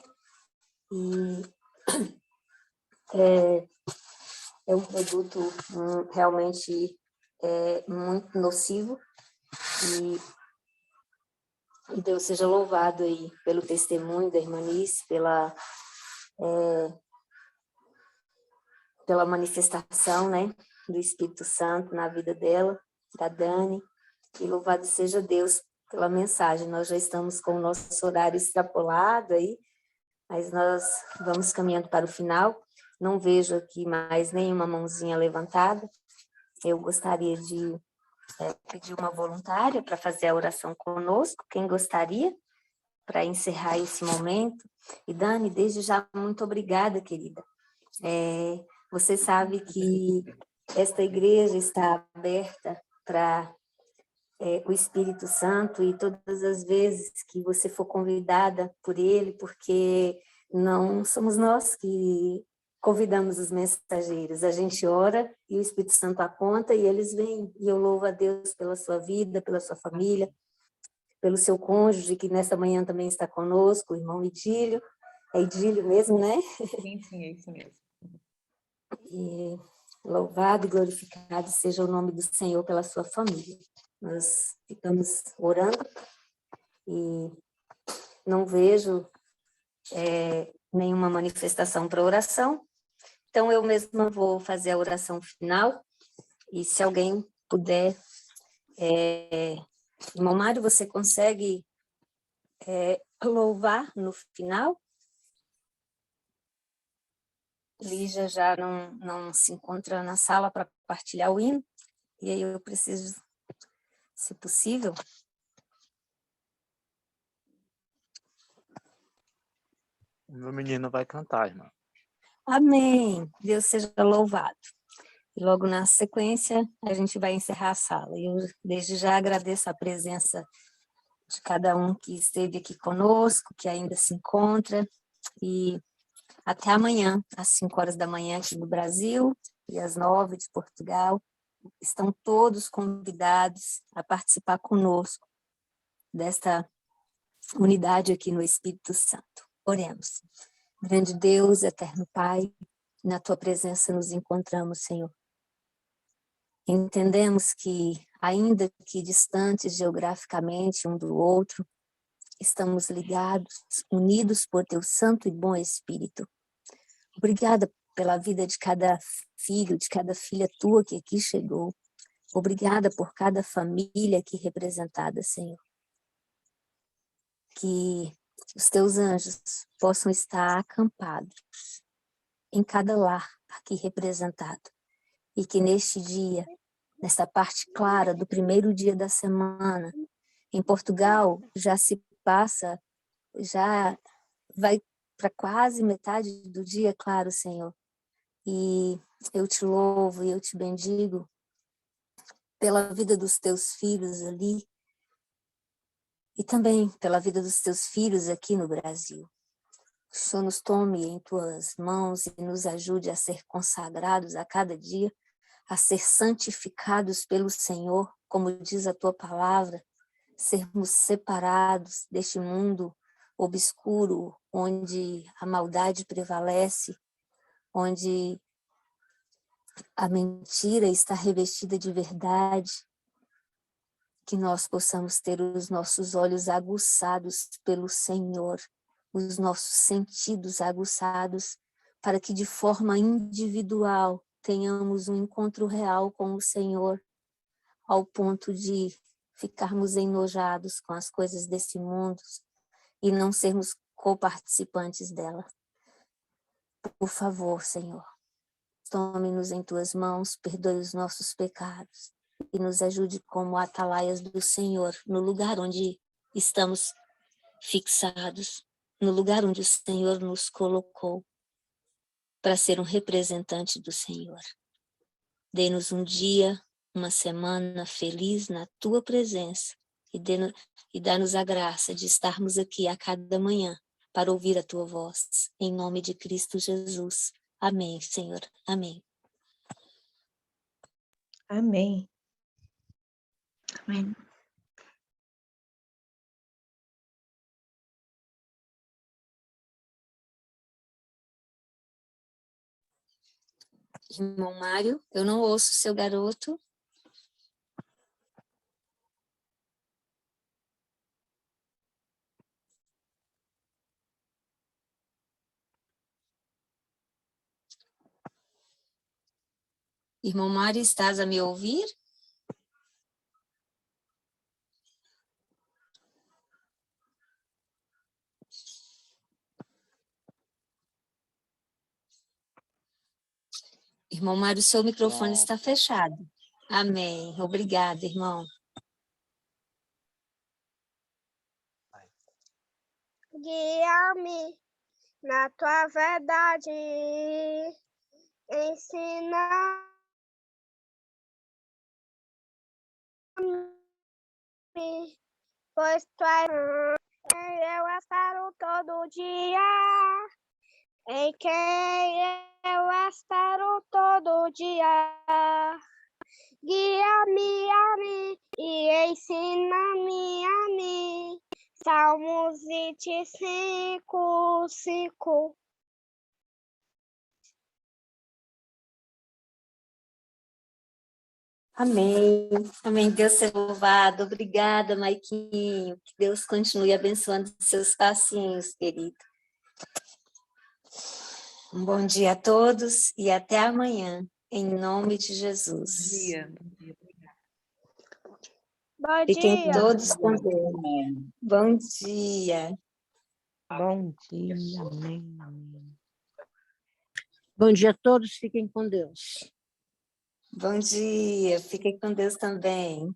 E é um produto realmente muito nocivo e Deus seja louvado aí pelo testemunho da Irmanice, pela manifestação, né, do Espírito Santo na vida dela, da Dani, e louvado seja Deus pela mensagem. Nós já estamos com o nosso horário extrapolado aí, mas nós vamos caminhando para o final. Não vejo aqui mais nenhuma mãozinha levantada. Eu gostaria de pedir uma voluntária para fazer a oração conosco, quem gostaria, para encerrar esse momento. E Dani, desde já, muito obrigada, querida. Você sabe que esta igreja está aberta para o Espírito Santo e todas as vezes que você for convidada por ele, porque não somos nós que convidamos os mensageiros, a gente ora e o Espírito Santo aponta e eles vêm. E eu louvo a Deus pela sua vida, pela sua família, pelo seu cônjuge, que nesta manhã também está conosco, o irmão Idílio. É Idílio mesmo, né? Sim, é isso mesmo. E louvado e glorificado seja o nome do Senhor pela sua família. Nós ficamos orando e não vejo nenhuma manifestação para oração, então eu mesma vou fazer a oração final e se alguém puder, irmão Mário, você consegue louvar no final? Lígia já não se encontra na sala para partilhar o hino, e aí eu preciso, se possível. O meu menino vai cantar, irmã. Amém. Deus seja louvado. E logo na sequência, a gente vai encerrar a sala. Eu, desde já, agradeço a presença de cada um que esteve aqui conosco, que ainda se encontra, e até amanhã, às 5 horas da manhã aqui no Brasil, e às 9 de Portugal. Estão todos convidados a participar conosco desta unidade aqui no Espírito Santo. Oremos. Grande Deus, eterno Pai, na Tua presença nos encontramos, Senhor. Entendemos que ainda que distantes geograficamente um do outro, estamos ligados, unidos por teu santo e bom Espírito. Obrigada pela vida de cada filho, de cada filha tua que aqui chegou. Obrigada por cada família aqui representada, Senhor. Que os teus anjos possam estar acampados em cada lar aqui representado. E que neste dia, nesta parte clara do primeiro dia da semana, em Portugal já se passa, já vai para quase metade do dia, claro, Senhor. E eu te louvo e eu te bendigo pela vida dos teus filhos ali e também pela vida dos teus filhos aqui no Brasil. O Senhor nos tome em tuas mãos e nos ajude a ser consagrados a cada dia, a ser santificados pelo Senhor, como diz a tua palavra, sermos separados deste mundo obscuro, onde a maldade prevalece, onde a mentira está revestida de verdade, que nós possamos ter os nossos olhos aguçados pelo Senhor, os nossos sentidos aguçados, para que de forma individual tenhamos um encontro real com o Senhor, ao ponto de ficarmos enojados com as coisas desse mundo e não sermos coparticipantes dela. Por favor, Senhor, tome-nos em tuas mãos, perdoe os nossos pecados e nos ajude como atalaias do Senhor, no lugar onde estamos fixados, no lugar onde o Senhor nos colocou para ser um representante do Senhor. Dê-nos um dia, uma semana feliz na tua presença e dá-nos a graça de estarmos aqui a cada manhã para ouvir a tua voz, em nome de Cristo Jesus. Amém, Senhor. Amém. Amém. Amém. Irmão Mário, eu não ouço seu garoto. Irmão Mário, estás a me ouvir? Irmão Mário, seu microfone está fechado. Amém. Obrigada, irmão. Guia-me na tua verdade, ensina-me, pois tu és eu espero todo dia, em quem eu espero todo dia. Guia-me a mim e ensina-me a mim. Salmos 25, 5. Amém. Amém. Deus seja louvado. Obrigada, Maiquinho. Que Deus continue abençoando seus passinhos, querido. Um bom dia a todos e até amanhã, em nome de Jesus. Bom dia. Bom Fiquem dia. todos com Deus. Bom dia. Bom dia, amém, amém. Bom dia a todos, fiquem com Deus. Bom dia. Fiquem com Deus também.